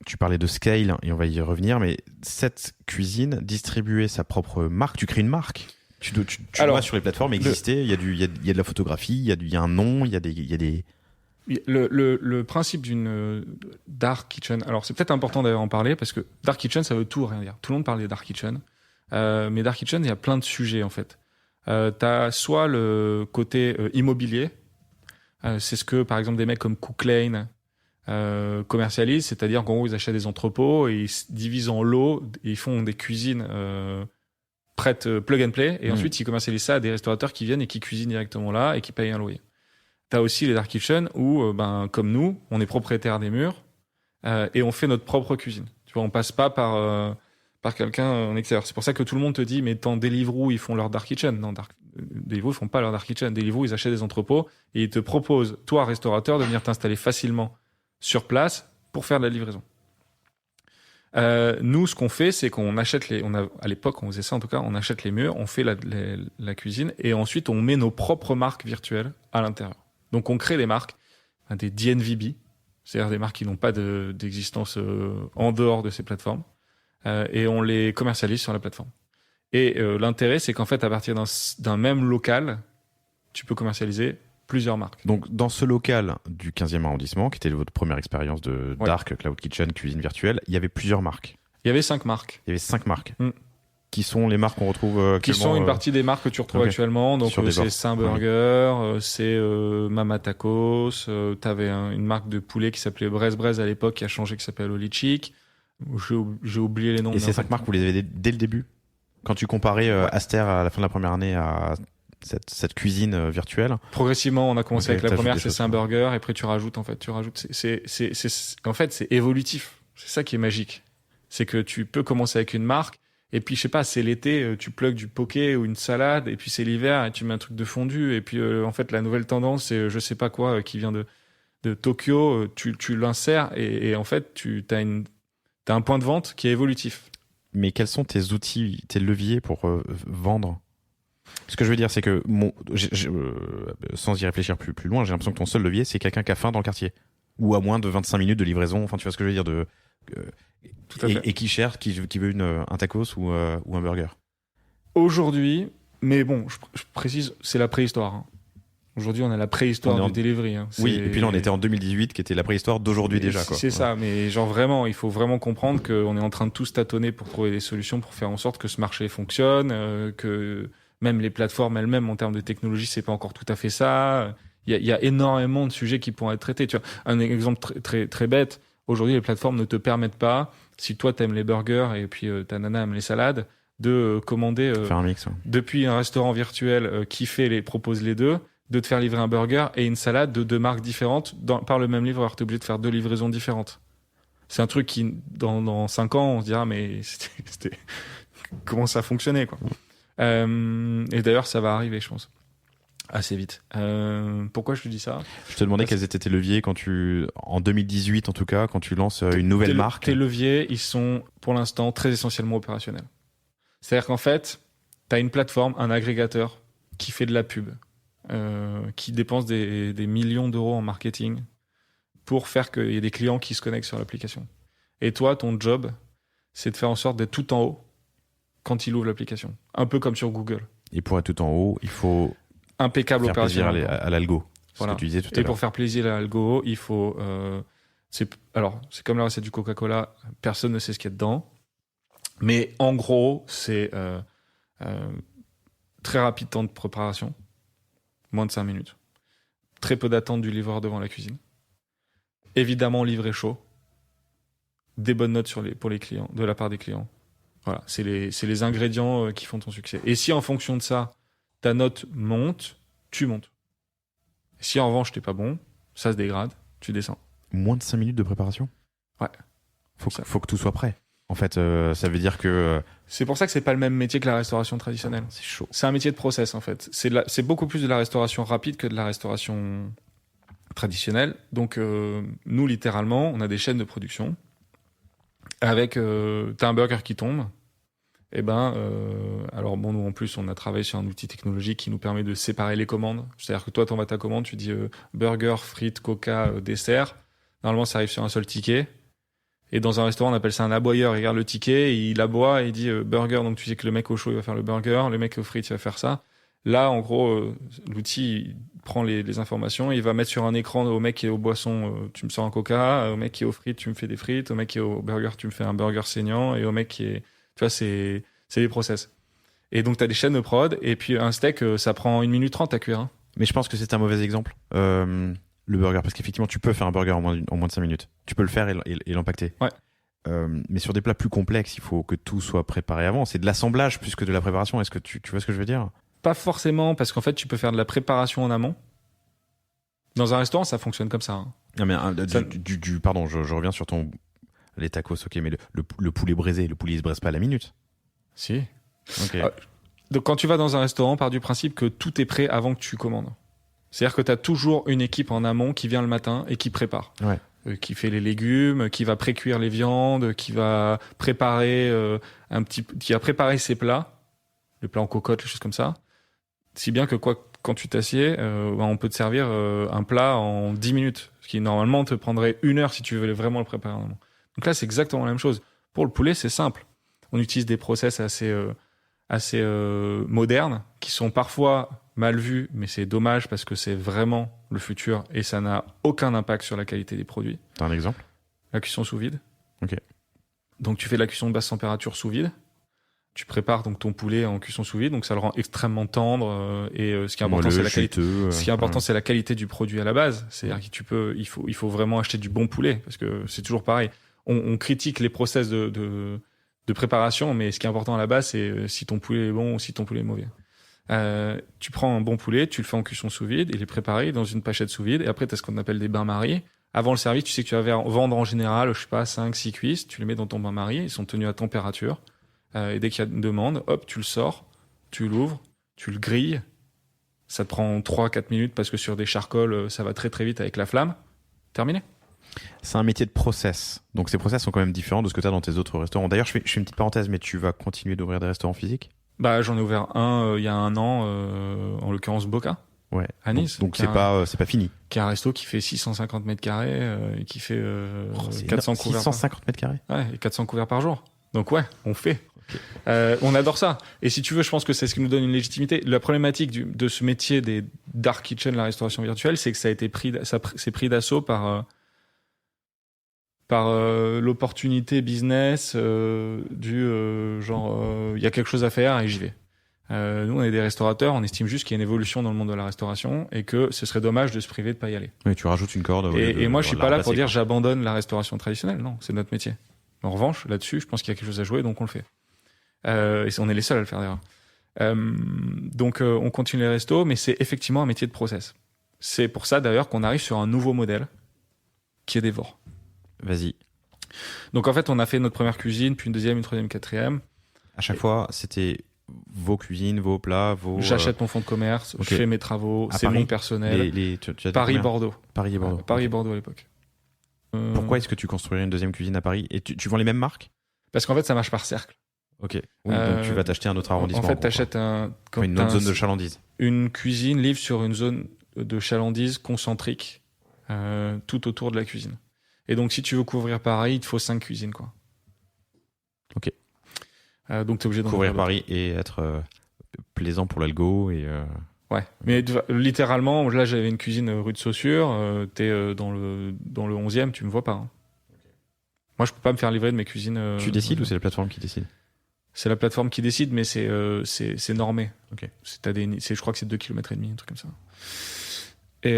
Tu parlais de scale et on va y revenir, mais cette cuisine distribuer sa propre marque, tu crées une marque. Tu vois sur les plateformes exister, il y a de la photographie, il y a un nom, il y a des... Le principe d'une Dark Kitchen, alors c'est peut-être important d'ailleurs en parler parce que Dark Kitchen, ça veut tout rien dire. Tout le monde parle des Dark Kitchen, mais Dark Kitchen, il y a plein de sujets en fait. T'as soit le côté immobilier, c'est ce que par exemple des mecs comme Cook Lane commercialisent, c'est-à-dire qu'en gros ils achètent des entrepôts et ils se divisent en lots et ils font des cuisines prêtes plug and play et ensuite ils commercialisent ça à des restaurateurs qui viennent et qui cuisinent directement là et qui payent un loyer. T'as aussi les Dark Kitchen où comme nous on est propriétaire des murs et on fait notre propre cuisine. Tu vois, on passe pas par quelqu'un en extérieur. C'est pour ça que tout le monde te dit mais dans Deliveroo ils font leur Dark Kitchen. Non, Deliveroo ils font pas leur Dark Kitchen. Deliveroo ils achètent des entrepôts et ils te proposent, toi restaurateur, de venir t'installer facilement sur place pour faire de la livraison. Nous ce qu'on fait c'est qu'on achète à l'époque on faisait ça en tout cas, on achète les murs, on fait la cuisine et ensuite on met nos propres marques virtuelles à l'intérieur. Donc on crée des marques, des DNVB, c'est-à-dire des marques qui n'ont pas d'existence en dehors de ces plateformes. Et on les commercialise sur la plateforme. Et l'intérêt, c'est qu'en fait, à partir d'un même local, tu peux commercialiser plusieurs marques. Donc, dans ce local du 15e arrondissement, qui était votre première expérience de Dark Cloud Kitchen, cuisine virtuelle, il y avait plusieurs marques. Il y avait 5 marques. Il y avait 5 marques. Qui sont les marques qu'on retrouve qui sont une partie des marques que tu retrouves actuellement. Donc, c'est Saint-Burger, c'est Mama Tacos, t'avais une marque de poulet qui s'appelait Braise à l'époque, qui a changé, qui s'appelle Holy Chick. J'ai oublié les noms. Et ces 5 marques, vous les avez dès le début? Quand tu comparais Aster à la fin de la première année à cette cuisine virtuelle? Progressivement, on a commencé avec la première, c'est Saint-Burger, et après tu rajoutes. En fait, c'est évolutif. C'est ça qui est magique. C'est que tu peux commencer avec une marque, et puis je sais pas, c'est l'été, tu plugues du poké ou une salade, et puis c'est l'hiver, et tu mets un truc de fondu, et puis en fait la nouvelle tendance, c'est je sais pas quoi qui vient de Tokyo, tu l'insères, et en fait t'as un point de vente qui est évolutif. Mais quels sont tes outils, tes leviers pour vendre? Ce que je veux dire, c'est que sans y réfléchir plus loin, j'ai l'impression que ton seul levier, c'est quelqu'un qui a faim dans le quartier. Ou à moins de 25 minutes de livraison. Enfin, tu vois ce que je veux dire Tout à fait. Et qui cherche, qui veut un tacos ou un burger. Aujourd'hui, mais bon, je précise, c'est la préhistoire. Hein. Aujourd'hui, on a la préhistoire du delivery. Hein. Oui, et puis là, on était en 2018, qui était la préhistoire d'aujourd'hui déjà. Quoi. C'est ça, mais genre vraiment, il faut vraiment comprendre qu'on est en train de tous tâtonner pour trouver des solutions pour faire en sorte que ce marché fonctionne, que même les plateformes elles-mêmes, en termes de technologie, c'est pas encore tout à fait ça. Il y a énormément de sujets qui pourront être traités. Tu vois, un exemple très bête, aujourd'hui, les plateformes ne te permettent pas, si toi, t'aimes les burgers et puis ta nana aime les salades, de commander faire un mix, depuis un restaurant virtuel qui propose les deux, de te faire livrer un burger et une salade de 2 marques différentes par le même livreur. T'es obligé de faire 2 livraisons différentes. C'est un truc qui, dans 5 ans, on se dira, mais c'était comment ça fonctionnait, quoi. Et d'ailleurs, ça va arriver, je pense, assez vite. Pourquoi je te dis ça ? Je te demandais quels étaient tes leviers en 2018, en tout cas, quand tu lances une nouvelle marque. Tes leviers, ils sont, pour l'instant, très essentiellement opérationnels. C'est-à-dire qu'en fait, t'as une plateforme, un agrégateur qui fait de la pub, qui dépense des millions d'euros en marketing pour faire qu'il y ait des clients qui se connectent sur l'application. Et toi, ton job, c'est de faire en sorte d'être tout en haut quand il ouvre l'application. Un peu comme sur Google. Et pour être tout en haut, il faut impeccable faire opérationnel plaisir à l'algo. Voilà. Ce que tu disais tout à l'heure. Et pour faire plaisir à l'algo, il faut... c'est comme la recette du Coca-Cola, personne ne sait ce qu'il y a dedans. Mais en gros, c'est très rapide temps de préparation. Moins de 5 minutes. Très peu d'attente du livreur devant la cuisine. Évidemment, livré chaud. Des bonnes notes pour les clients, de la part des clients. Voilà, c'est les ingrédients qui font ton succès. Et si en fonction de ça, ta note monte, tu montes. Si en revanche, t'es pas bon, ça se dégrade, tu descends. Moins de 5 minutes de préparation ? Ouais. Faut que tout soit prêt. En fait, ça veut dire que... C'est pour ça que c'est pas le même métier que la restauration traditionnelle. C'est chaud. C'est un métier de process, en fait. C'est beaucoup plus de la restauration rapide que de la restauration traditionnelle. Donc, nous, littéralement, on a des chaînes de production. Avec, t'as un burger qui tombe. Eh ben, alors bon, nous, en plus, on a travaillé sur un outil technologique qui nous permet de séparer les commandes. C'est-à-dire que toi, t'envoies ta commande, tu dis burger, frites, coca, dessert. Normalement, ça arrive sur un seul ticket. Et dans un restaurant, on appelle ça un aboyeur. Il regarde le ticket, il aboie et il dit burger. Donc tu sais que le mec au chaud, il va faire le burger. Le mec au frites, il va faire ça. Là, en gros, l'outil il prend les informations. Il va mettre sur un écran au mec qui est aux boissons, tu me sors un coca. Au mec qui est aux frites, tu me fais des frites. Au mec qui est au burger, tu me fais un burger saignant. Et au mec qui est... Tu vois, c'est des process. Et donc, tu as des chaînes de prod. Et puis, un steak, ça prend 1 minute 30 à cuire. Hein. Mais je pense que c'est un mauvais exemple. Le burger, parce qu'effectivement, tu peux faire un burger en moins de 5 minutes. Tu peux le faire et l'empacter. Ouais. Mais sur des plats plus complexes, il faut que tout soit préparé avant. C'est de l'assemblage plus que de la préparation. Est-ce que tu vois ce que je veux dire ? Pas forcément, parce qu'en fait, tu peux faire de la préparation en amont. Dans un restaurant, ça fonctionne comme ça. Hein. Non, mais pardon, je reviens sur les tacos, ok, mais le poulet braisé, le poulet il se braise pas à la minute. Si. Ok. Donc, quand tu vas dans un restaurant, pars du principe que tout est prêt avant que tu commandes. C'est-à-dire que tu as toujours une équipe en amont qui vient le matin et qui prépare. Ouais. Qui fait les légumes, qui va pré-cuire les viandes, qui va préparer qui va préparer ses plats, les plats en cocotte, les choses comme ça. Si bien que quand tu t'assieds, on peut te servir un plat en 10 minutes, ce qui normalement te prendrait 1 heure si tu voulais vraiment le préparer en amont. Donc là, c'est exactement la même chose. Pour le poulet, c'est simple. On utilise des process assez modernes qui sont parfois mal vus, mais c'est dommage parce que c'est vraiment le futur et ça n'a aucun impact sur la qualité des produits. T'as un exemple ? La cuisson sous vide. Ok. Donc tu fais de la cuisson de basse température sous vide. Tu prépares donc ton poulet en cuisson sous vide, donc ça le rend extrêmement tendre et ce qui est important, c'est la qualité. Ce qui est important, c'est la qualité du produit à la base. C'est-à-dire qu'il faut vraiment acheter du bon poulet parce que c'est toujours pareil. On critique les process de préparation, mais ce qui est important à la base, c'est si ton poulet est bon ou si ton poulet est mauvais. Tu prends un bon poulet, tu le fais en cuisson sous vide, il est préparé dans une pachette sous vide, et après tu as ce qu'on appelle des bains-maries. Avant le service, tu sais que tu vas vendre en général, 5-6 cuisses, tu les mets dans ton bain-marie, ils sont tenus à température, et dès qu'il y a une demande, hop, tu le sors, tu l'ouvres, tu le grilles, ça te prend 3-4 minutes parce que sur des charcoals, ça va très très vite avec la flamme. Terminé. C'est un métier de process. Donc ces process sont quand même différents de ce que tu as dans tes autres restaurants. D'ailleurs, je fais une petite parenthèse, mais tu vas continuer d'ouvrir des restaurants physiques ? Bah, j'en ai ouvert un il y a 1 an, en l'occurrence Boca, ouais. à Nice. Donc c'est pas fini. Qui est un resto qui fait 650 mètres carrés et qui fait 400 couverts. 650 mètres carrés. Ouais, et 400 couverts par jour. Donc ouais, on fait. On adore ça. Et si tu veux, je pense que c'est ce qui nous donne une légitimité. La problématique de ce métier des dark kitchen, la restauration virtuelle, c'est que ça s'est pris d'assaut par l'opportunité business il y a quelque chose à faire et j'y vais. Nous, on est des restaurateurs, on estime juste qu'il y a une évolution dans le monde de la restauration et que ce serait dommage de se priver de pas y aller. Oui, tu rajoutes une corde. Et moi, je suis pas là pour dire j'abandonne la restauration traditionnelle. Non, c'est notre métier. En revanche, là-dessus, je pense qu'il y a quelque chose à jouer, donc on le fait. Et on est les seuls à le faire d'ailleurs. Donc, on continue les restos, mais c'est effectivement un métier de process. C'est pour ça d'ailleurs qu'on arrive sur un nouveau modèle qui est Dévore. Vas-y. Donc en fait, on a fait notre première cuisine, puis une deuxième, une troisième, quatrième. À chaque fois, c'était vos cuisines, vos plats, vos... J'achète mon fonds de commerce, je fais mes travaux, c'est Paris, mon personnel. Tu as Paris-Bordeaux. Paris et Bordeaux. Paris-Bordeaux à l'époque. Pourquoi est-ce que tu construirais une deuxième cuisine à Paris? Et tu vends les mêmes marques? Parce qu'en fait, ça marche par cercle. Ok. Oui, donc tu vas t'acheter un autre arrondissement. En fait, t'achètes une autre zone de chalandise. Une cuisine livre sur une zone de chalandise concentrique tout autour de la cuisine. Et donc, si tu veux couvrir Paris, il te faut 5 cuisines, quoi. Ok. Donc, t'es obligé d'en couvrir Paris et être plaisant pour l'algo et. Ouais. Mais littéralement, là, j'avais une cuisine rue de Saussure. T'es dans le 11e, tu me vois pas. Hein. Okay. Moi, je peux pas me faire livrer de mes cuisines. Tu décides ou c'est la plateforme qui décide? C'est la plateforme qui décide, mais c'est normé. Ok. Je crois que c'est 2,5 km, un truc comme ça. Et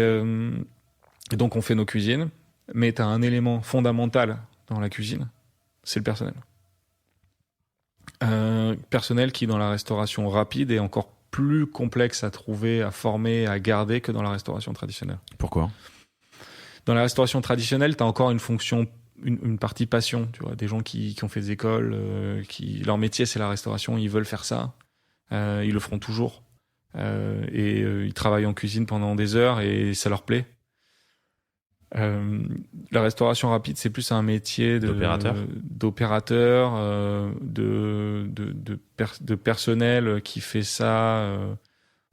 donc, on fait nos cuisines. Mais tu as un élément fondamental dans la cuisine, c'est le personnel. Personnel qui, dans la restauration rapide, est encore plus complexe à trouver, à former, à garder que dans la restauration traditionnelle. Pourquoi? Dans la restauration traditionnelle, tu as encore une fonction, une partie passion. Tu vois, des gens qui ont fait des écoles, leur métier, c'est la restauration, ils veulent faire ça. Ils le feront toujours. Ils travaillent en cuisine pendant des heures et ça leur plaît. La restauration rapide, c'est plus un métier d'opérateur, de personnel qui fait ça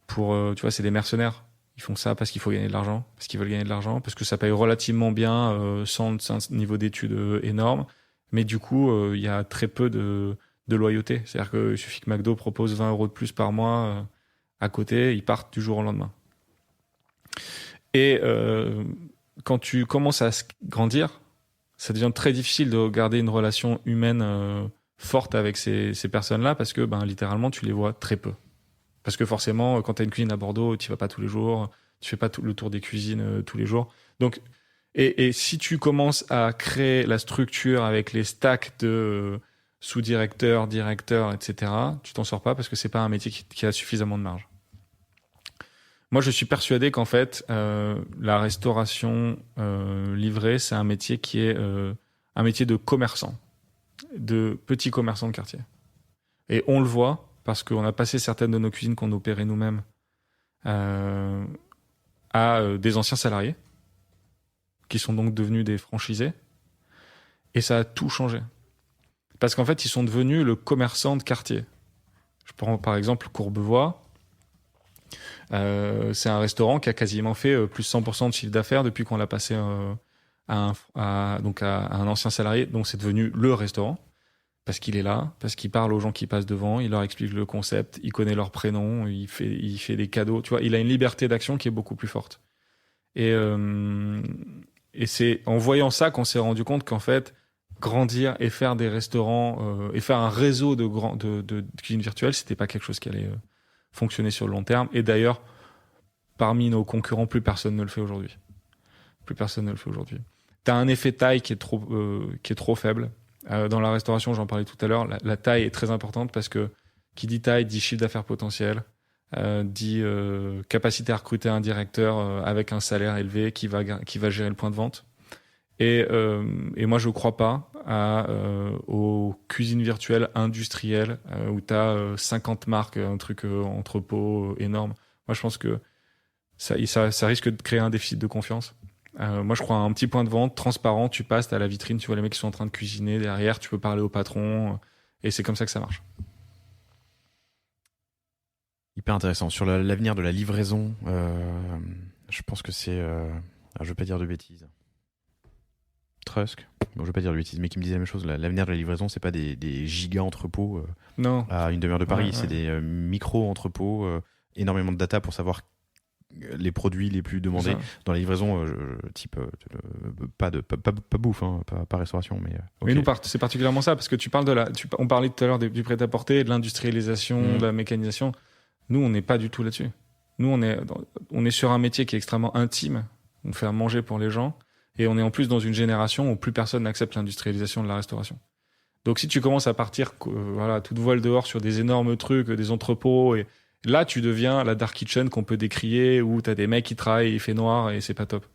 pour, tu vois, c'est des mercenaires. Ils font ça parce qu'il faut gagner de l'argent, parce qu'ils veulent gagner de l'argent, parce que ça paye relativement bien sans un niveau d'études énorme. Mais du coup, il y a très peu de loyauté. C'est-à-dire qu'il suffit que McDo propose 20 € de plus par mois à côté, ils partent du jour au lendemain. Et quand tu commences à grandir, ça devient très difficile de garder une relation humaine forte avec ces personnes-là parce que littéralement, tu les vois très peu. Parce que forcément, quand tu as une cuisine à Bordeaux, tu vas pas tous les jours, tu fais pas le tour des cuisines tous les jours. Donc, et si tu commences à créer la structure avec les stacks de sous-directeurs, directeurs, etc., tu t'en sors pas parce que c'est pas un métier qui a suffisamment de marge. Moi, je suis persuadé qu'en fait, la restauration livrée, c'est un métier qui est un métier de commerçant, de petits commerçants de quartier. Et on le voit parce qu'on a passé certaines de nos cuisines qu'on opérait nous-mêmes à des anciens salariés qui sont donc devenus des franchisés. Et ça a tout changé. Parce qu'en fait, ils sont devenus le commerçant de quartier. Je prends par exemple Courbevoie. C'est un restaurant qui a quasiment fait plus 100% de chiffre d'affaires depuis qu'on l'a passé à un ancien salarié. Donc c'est devenu le restaurant parce qu'il est là, parce qu'il parle aux gens qui passent devant, il leur explique le concept, il connaît leurs prénoms, il fait des cadeaux. Tu vois, il a une liberté d'action qui est beaucoup plus forte. Et c'est en voyant ça qu'on s'est rendu compte qu'en fait, grandir et faire des restaurants et faire un réseau de cuisine virtuelle, c'était pas quelque chose qui allait fonctionner sur le long terme. Et d'ailleurs, parmi nos concurrents, plus personne ne le fait aujourd'hui. T'as un effet taille qui est trop faible. Dans la restauration, j'en parlais tout à l'heure, la taille est très importante parce que qui dit taille dit chiffre d'affaires potentiel, dit capacité à recruter un directeur avec un salaire élevé qui va gérer le point de vente. Et moi, je ne crois pas aux cuisines virtuelles industrielles où tu as 50 marques, un truc entrepôt énorme. Moi, je pense que ça risque de créer un déficit de confiance. Moi, je crois à un petit point de vente transparent. Tu passes, tu as la vitrine, tu vois les mecs qui sont en train de cuisiner derrière, tu peux parler au patron. Et c'est comme ça que ça marche. Hyper intéressant. Sur l'avenir de la livraison, je pense que c'est... je ne veux pas dire de bêtises. Trusk, bon, je vais pas dire de bêtises, mais qui me disait la même chose. L'avenir de la livraison, c'est pas des giga entrepôts Non. à une demi-heure de Paris, Ouais, c'est ouais. des micro entrepôts, énormément de data pour savoir les produits les plus demandés Ça. dans la livraison, type pas bouffe, hein, pas restauration, mais Mais ok. nous, c'est particulièrement ça, parce que tu parles on parlait tout à l'heure du prêt-à-porter, de l'industrialisation, de la mécanisation. Nous, on n'est pas du tout là-dessus. Nous, on est sur un métier qui est extrêmement intime. On fait à manger pour les gens. Et on est en plus dans une génération où plus personne n'accepte l'industrialisation de la restauration. Donc, si tu commences à partir, voilà, toute voile dehors sur des énormes trucs, des entrepôts, et là, tu deviens la dark kitchen qu'on peut décrier, où t'as des mecs qui travaillent, il fait noir et c'est pas top.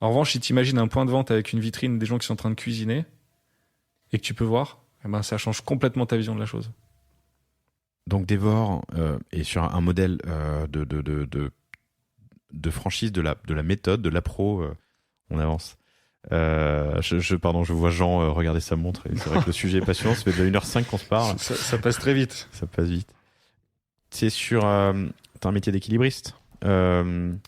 En revanche, si t'imagines un point de vente avec une vitrine, des gens qui sont en train de cuisiner, et que tu peux voir, eh ben, ça change complètement ta vision de la chose. Donc Devor est sur un modèle de franchise de la méthode, de l'appro. On avance. Pardon, je vois Jean regarder sa montre et c'est vrai que le sujet est passionnant. Ça fait déjà 1h05 qu'on se parle. Ça passe très vite. Ça passe vite. C'est sur t'as un métier d'équilibriste. Donc,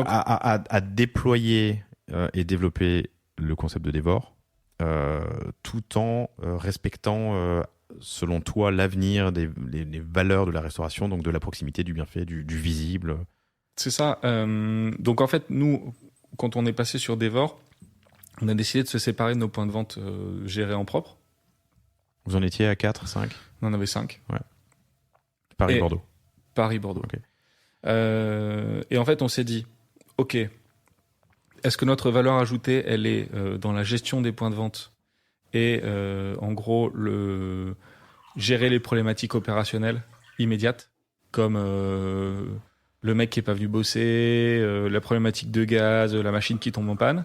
À déployer et développer le concept de Devor tout en respectant selon toi l'avenir les valeurs de la restauration, donc de la proximité, du bienfait, du visible. c'est ça. Donc en fait, nous, quand on est passé sur Devor, on a décidé de se séparer de nos points de vente gérés en propre. Vous en étiez à 4, 5 On en avait 5. Paris-Bordeaux. Paris-Bordeaux. Ok. Et en fait, on s'est dit, ok, est-ce que notre valeur ajoutée, elle est dans la gestion des points de vente et en gros gérer les problématiques opérationnelles immédiates, comme le mec qui est pas venu bosser, la problématique de gaz, la machine qui tombe en panne,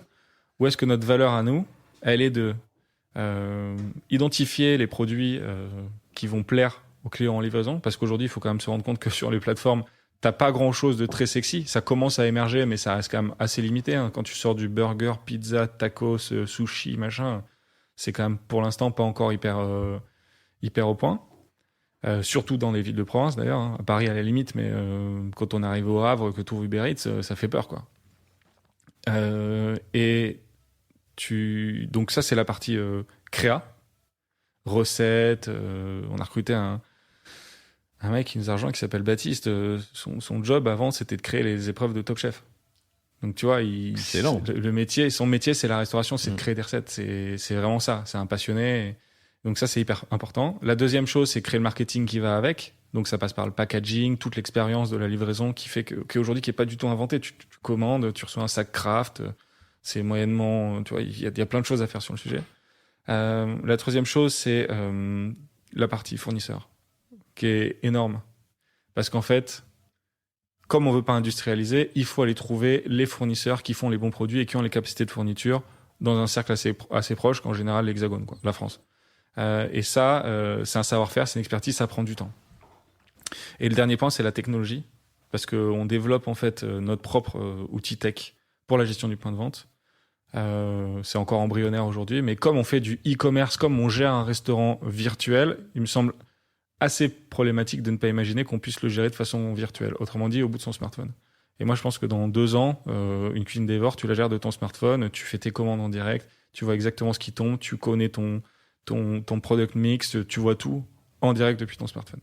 ou est-ce que notre valeur à nous, elle est de identifier les produits qui vont plaire aux clients en livraison, parce qu'aujourd'hui, il faut quand même se rendre compte que sur les plateformes, t'as pas grand-chose de très sexy. Ça commence à émerger, mais ça reste quand même assez limité. Hein. Quand tu sors du burger, pizza, tacos, sushi, machin, c'est quand même pour l'instant pas encore hyper au point. Surtout dans les villes de province, d'ailleurs. Hein. À Paris, à la limite, mais quand on arrive au Havre, que tu ouvres Uber Eats, ça fait peur, quoi. Donc ça, c'est la partie créa, recettes. On a recruté un mec qui nous a rejoint qui s'appelle Baptiste. Son job avant, c'était de créer les épreuves de Top Chef. Donc tu vois, son métier, c'est la restauration, c'est de créer des recettes. C'est vraiment ça. C'est un passionné. Donc ça, c'est hyper important. La deuxième chose, c'est créer le marketing qui va avec. Donc ça passe par le packaging, toute l'expérience de la livraison qui fait qu'aujourd'hui, qui est pas du tout inventé. Tu commandes, tu reçois un sac Kraft. C'est moyennement, tu vois, il y a plein de choses à faire sur le sujet. La troisième chose, c'est la partie fournisseur, qui est énorme. Parce qu'en fait, comme on veut pas industrialiser, il faut aller trouver les fournisseurs qui font les bons produits et qui ont les capacités de fourniture dans un cercle assez proche, qu'en général l'Hexagone, quoi, la France. Et ça, c'est un savoir-faire, c'est une expertise, ça prend du temps. Et le dernier point, c'est la technologie, parce qu'on développe en fait notre propre outil tech pour la gestion du point de vente. C'est encore embryonnaire aujourd'hui, mais comme on fait du e-commerce, comme on gère un restaurant virtuel, il me semble assez problématique de ne pas imaginer qu'on puisse le gérer de façon virtuelle. Autrement dit, au bout de son smartphone. Et moi, je pense que dans 2 ans, une cuisine Devor, tu la gères de ton smartphone, tu fais tes commandes en direct, tu vois exactement ce qui tombe, tu connais ton product mix, tu vois tout en direct depuis ton smartphone.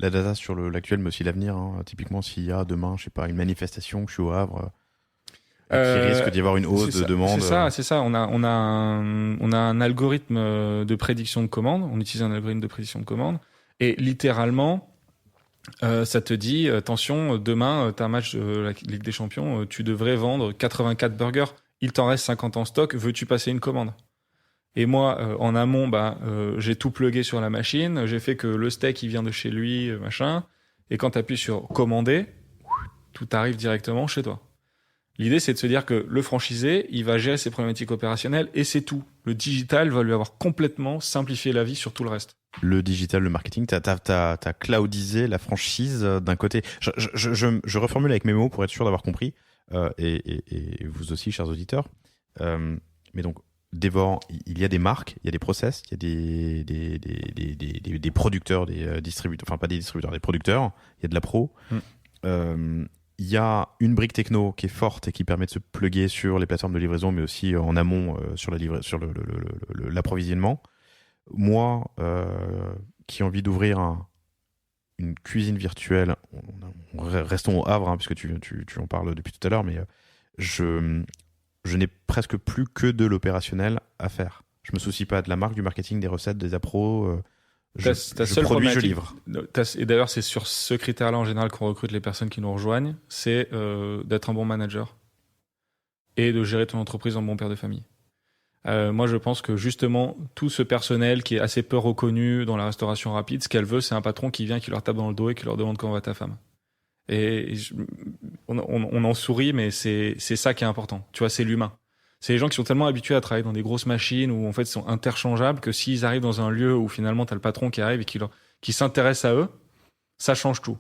La data sur l'actuel, mais aussi l'avenir. Hein. Typiquement, s'il y a demain, je sais pas, une manifestation que je suis au Havre, qui risque d'y avoir une hausse de demande. C'est ça. On a un algorithme de prédiction de commande. On utilise un algorithme de prédiction de commande. Et littéralement, ça te dit, attention, demain, t'as un match de la Ligue des Champions, tu devrais vendre 84 burgers. Il t'en reste 50 en stock. Veux-tu passer une commande ? Et moi, en amont, j'ai tout plugué sur la machine. J'ai fait que le steak, il vient de chez lui, machin. Et quand tu appuies sur commander, tout arrive directement chez toi. L'idée, c'est de se dire que le franchisé, il va gérer ses problématiques opérationnelles et c'est tout. Le digital va lui avoir complètement simplifié la vie sur tout le reste. Le digital, le marketing, t'as cloudisé la franchise d'un côté. Je reformule avec mes mots pour être sûr d'avoir compris. Et vous aussi, chers auditeurs. Mais donc, Devor, il y a des marques, il y a des process, il y a des producteurs, des distributeurs, enfin pas des distributeurs, des producteurs, il y a de la pro. il y a une brique techno qui est forte et qui permet de se plugger sur les plateformes de livraison, mais aussi en amont sur l'approvisionnement. Moi, qui ai envie d'ouvrir une cuisine virtuelle, restons au Havre, hein, puisque tu en parles depuis tout à l'heure, mais je n'ai presque plus que de l'opérationnel à faire. Je me soucie pas de la marque, du marketing, des recettes, des appros. Je produis, je livre. Et d'ailleurs, c'est sur ce critère-là en général qu'on recrute les personnes qui nous rejoignent, c'est d'être un bon manager et de gérer ton entreprise en bon père de famille. Moi, je pense que justement, tout ce personnel qui est assez peu reconnu dans la restauration rapide, ce qu'elle veut, c'est un patron qui vient, qui leur tape dans le dos et qui leur demande comment va ta femme. On en sourit, mais c'est ça qui est important. Tu vois, c'est l'humain. C'est les gens qui sont tellement habitués à travailler dans des grosses machines où en fait ils sont interchangeables que s'ils arrivent dans un lieu où finalement t'as le patron qui arrive et qui s'intéresse à eux, ça change tout.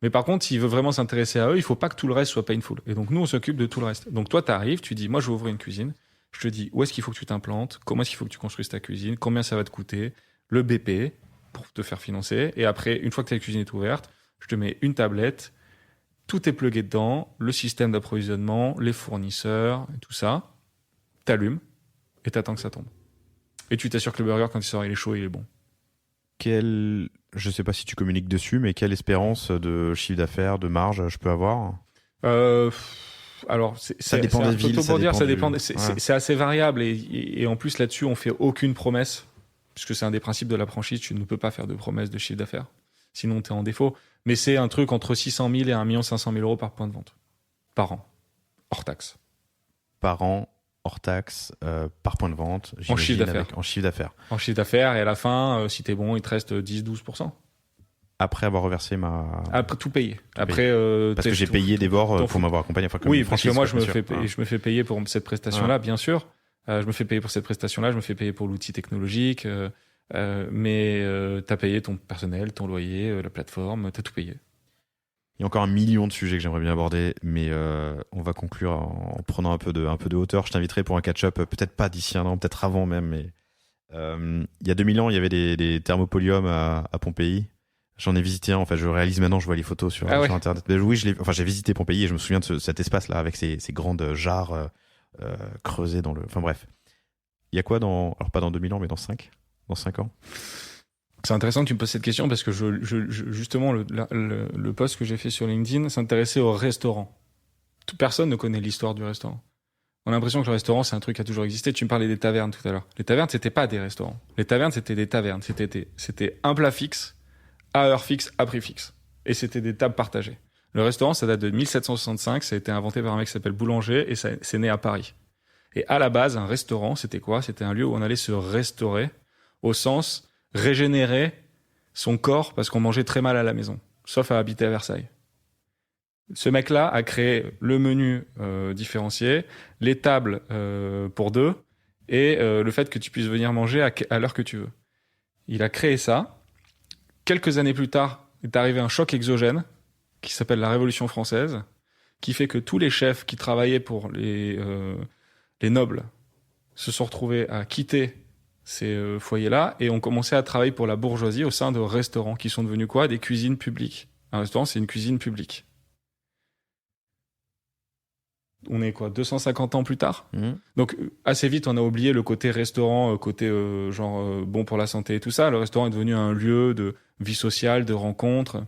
Mais par contre, s'il veut vraiment s'intéresser à eux, il faut pas que tout le reste soit painful. Et donc nous, on s'occupe de tout le reste. Donc toi, t'arrives, tu dis, moi, je veux ouvrir une cuisine. Je te dis où est-ce qu'il faut que tu t'implantes, comment est-ce qu'il faut que tu construises ta cuisine, combien ça va te coûter, le BP pour te faire financer. Et après, une fois que ta cuisine est ouverte, je te mets une tablette, tout est plugué dedans, le système d'approvisionnement, les fournisseurs, et tout ça. T'allumes et t'attends que ça tombe. Et tu t'assures que le burger, quand il sort, il est chaud et il est bon. Je sais pas si tu communiques dessus, mais quelle espérance de chiffre d'affaires, de marge je peux avoir? Alors, ça dépend des villes, c'est assez variable et en plus là-dessus, on fait aucune promesse puisque c'est un des principes de la franchise. Tu ne peux pas faire de promesse de chiffre d'affaires, sinon t'es en défaut. Mais c'est un truc entre 600 000 et 1 500 000 euros par point de vente par an, hors taxe. Par an, hors taxe, par point de vente, en chiffre d'affaires. En chiffre d'affaires. En chiffre d'affaires, et à la fin, si t'es bon, il te reste 10-12%. Après avoir reversé ma... Après tout payer. Après, parce que j'ai payé Devor pour m'avoir accompagné. Enfin, oui, parce que moi, je me fais payer pour cette prestation-là, bien sûr. Je me fais payer pour cette prestation-là, je me fais payer pour l'outil technologique. Mais t'as payé ton personnel, ton loyer, la plateforme, t'as tout payé. Il y a encore 1 million de sujets que j'aimerais bien aborder, mais on va conclure en prenant un peu de hauteur. Je t'inviterai pour un catch-up, peut-être pas d'ici un an, peut-être avant même, mais il y a 2000 ans, il y avait des thermopoliums à Pompéi. J'en ai visité un, en fait, je réalise maintenant, je vois les photos sur Internet. Mais oui, j'ai visité Pompéi et je me souviens de cet espace-là avec ces grandes jarres creusées dans le... Enfin bref. Il y a quoi alors pas dans 2000 ans, mais dans 5 ans? C'est intéressant que tu me poses cette question parce que justement, le post que j'ai fait sur LinkedIn s'intéressait au restaurant. Toute personne ne connaît l'histoire du restaurant. On a l'impression que le restaurant, c'est un truc qui a toujours existé. Tu me parlais des tavernes tout à l'heure. Les tavernes, c'était pas des restaurants. Les tavernes, c'était des tavernes. C'était un plat fixe, à heure fixe, à prix fixe. Et c'était des tables partagées. Le restaurant, ça date de 1765. Ça a été inventé par un mec qui s'appelle Boulanger et c'est né à Paris. Et à la base, un restaurant, c'était quoi? C'était un lieu où on allait se restaurer au sens régénérer son corps parce qu'on mangeait très mal à la maison, sauf à habiter à Versailles. Ce mec-là a créé le menu différencié, les tables pour deux et le fait que tu puisses venir manger à l'heure que tu veux. Il a créé ça. Quelques années plus tard, est arrivé un choc exogène qui s'appelle la Révolution française, qui fait que tous les chefs qui travaillaient pour les nobles se sont retrouvés à quitter ces foyers-là et ont commencé à travailler pour la bourgeoisie au sein de restaurants qui sont devenus quoi? Des cuisines publiques. Un restaurant, c'est une cuisine publique. On est quoi? 250 ans plus tard? Donc, assez vite, on a oublié le côté restaurant, côté bon pour la santé et tout ça. Le restaurant est devenu un lieu de vie sociale, de rencontres.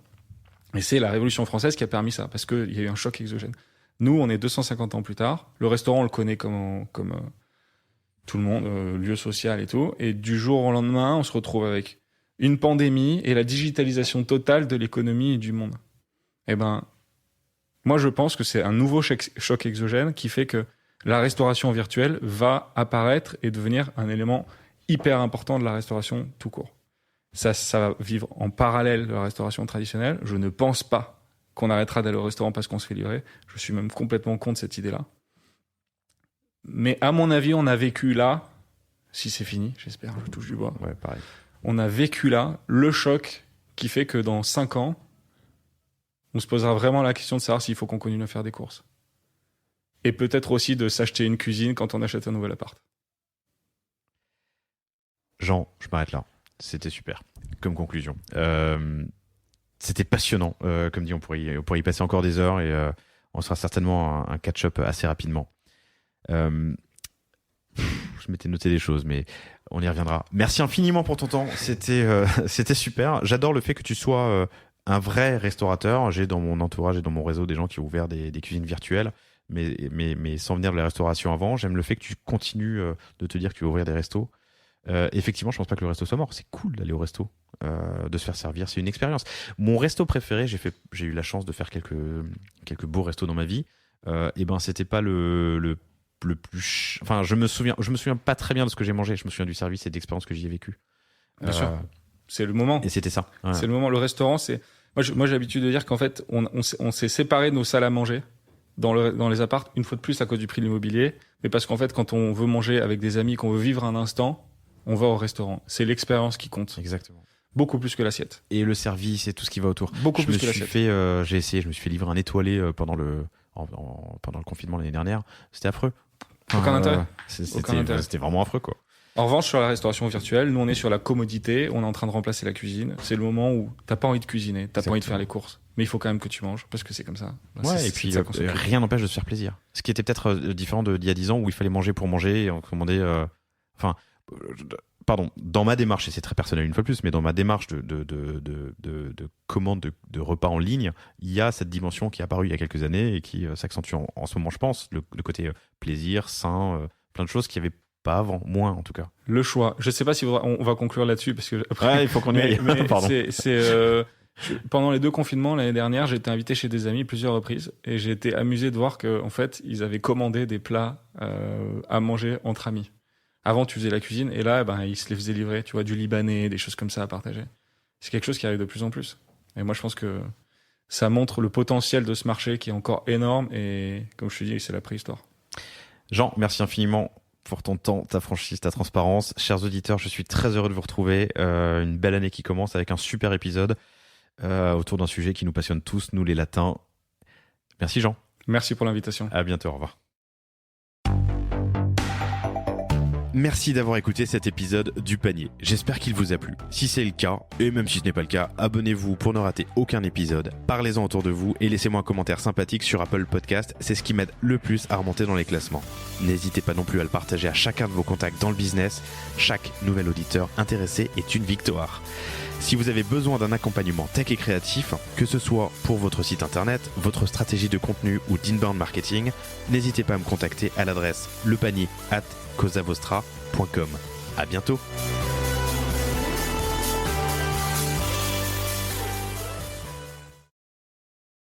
Et c'est la Révolution française qui a permis ça, parce qu'il y a eu un choc exogène. Nous, on est 250 ans plus tard. Le restaurant, on le connaît comme tout le monde, lieu social et tout. Et du jour au lendemain, on se retrouve avec une pandémie et la digitalisation totale de l'économie et du monde. Eh ben, moi, je pense que c'est un nouveau choc exogène qui fait que la restauration virtuelle va apparaître et devenir un élément hyper important de la restauration tout court. Ça va vivre en parallèle de la restauration traditionnelle. Je ne pense pas qu'on arrêtera d'aller au restaurant parce qu'on se fait livrer. Je suis même complètement contre cette idée-là. Mais à mon avis, on a vécu là, si c'est fini, j'espère, je touche du bois. Ouais, pareil. On a vécu là le choc qui fait que dans 5 ans, on se posera vraiment la question de savoir s'il faut qu'on continue à faire des courses. Et peut-être aussi de s'acheter une cuisine quand on achète un nouvel appart. Jean, je m'arrête là. C'était super comme conclusion. c'était passionnant. Comme dit, on pourrait y passer encore des heures et on sera certainement un catch-up assez rapidement. Je m'étais noté des choses, mais on y reviendra. Merci infiniment pour ton temps. C'était super. J'adore le fait que tu sois un vrai restaurateur. J'ai dans mon entourage et dans mon réseau des gens qui ont ouvert des cuisines virtuelles, mais sans venir de la restauration avant. J'aime le fait que tu continues de te dire que tu veux ouvrir des restos. Effectivement, je pense pas que le resto soit mort. C'est cool d'aller au resto, de se faire servir. C'est une expérience. Mon resto préféré, j'ai eu la chance de faire quelques beaux restos dans ma vie. Et ben, c'était pas le plus. Enfin, je me souviens pas très bien de ce que j'ai mangé. Je me souviens du service et de l'expérience que j'y ai vécue. Bien sûr. C'est le moment. Et c'était ça. Ouais. C'est le moment. Le restaurant, c'est. Moi, j'ai l'habitude de dire qu'en fait, on s'est séparé de nos salles à manger dans les apparts, une fois de plus à cause du prix de l'immobilier, mais parce qu'en fait, quand on veut manger avec des amis, qu'on veut vivre un instant, on va au restaurant. C'est l'expérience qui compte. Exactement. Beaucoup plus que l'assiette. Et le service et tout ce qui va autour. Beaucoup plus que l'assiette. J'ai essayé, je me suis fait livrer un étoilé pendant le confinement l'année dernière. C'était affreux. Aucun intérêt. C'était vraiment affreux, quoi. En revanche, sur la restauration virtuelle, nous on est sur la commodité, on est en train de remplacer la cuisine. C'est le moment où t'as pas envie de cuisiner, t'as pas envie de faire les courses, mais il faut quand même que tu manges parce que c'est comme ça. Et puis rien n'empêche de se faire plaisir. Ce qui était peut-être différent d'il y a 10 ans où il fallait manger pour manger et on commandait. Dans ma démarche, et c'est très personnel une fois de plus, mais dans ma démarche de commande de repas en ligne, il y a cette dimension qui est apparue il y a quelques années et qui s'accentue en ce moment, je pense, le côté plaisir, sain, plein de choses qui avaient pas avant, moins en tout cas. Le choix. Je sais pas si on va conclure là-dessus parce que après, il faut qu'on y aille. Pardon. Pendant les 2 confinements l'année dernière, j'ai été invité chez des amis plusieurs reprises et j'ai été amusé de voir que en fait, ils avaient commandé des plats à manger entre amis. Avant, tu faisais la cuisine et là, ils se les faisaient livrer, tu vois, du libanais, des choses comme ça à partager. C'est quelque chose qui arrive de plus en plus. Et moi, je pense que ça montre le potentiel de ce marché qui est encore énorme et comme je te dis, c'est la préhistoire. Jean, merci infiniment pour ton temps, ta franchise, ta transparence. Chers auditeurs, je suis très heureux de vous retrouver. Une belle année qui commence avec un super épisode autour d'un sujet qui nous passionne tous, nous les latins. Merci Jean. Merci pour l'invitation. À bientôt, au revoir. Merci d'avoir écouté cet épisode du panier. J'espère qu'il vous a plu. Si c'est le cas, et même si ce n'est pas le cas, abonnez-vous pour ne rater aucun épisode. Parlez-en autour de vous et laissez-moi un commentaire sympathique sur Apple Podcast. C'est ce qui m'aide le plus à remonter dans les classements. N'hésitez pas non plus à le partager à chacun de vos contacts dans le business. Chaque nouvel auditeur intéressé est une victoire. Si vous avez besoin d'un accompagnement tech et créatif, que ce soit pour votre site internet, votre stratégie de contenu ou d'inbound marketing, n'hésitez pas à me contacter à l'adresse lepanier@causavostra.com. À bientôt.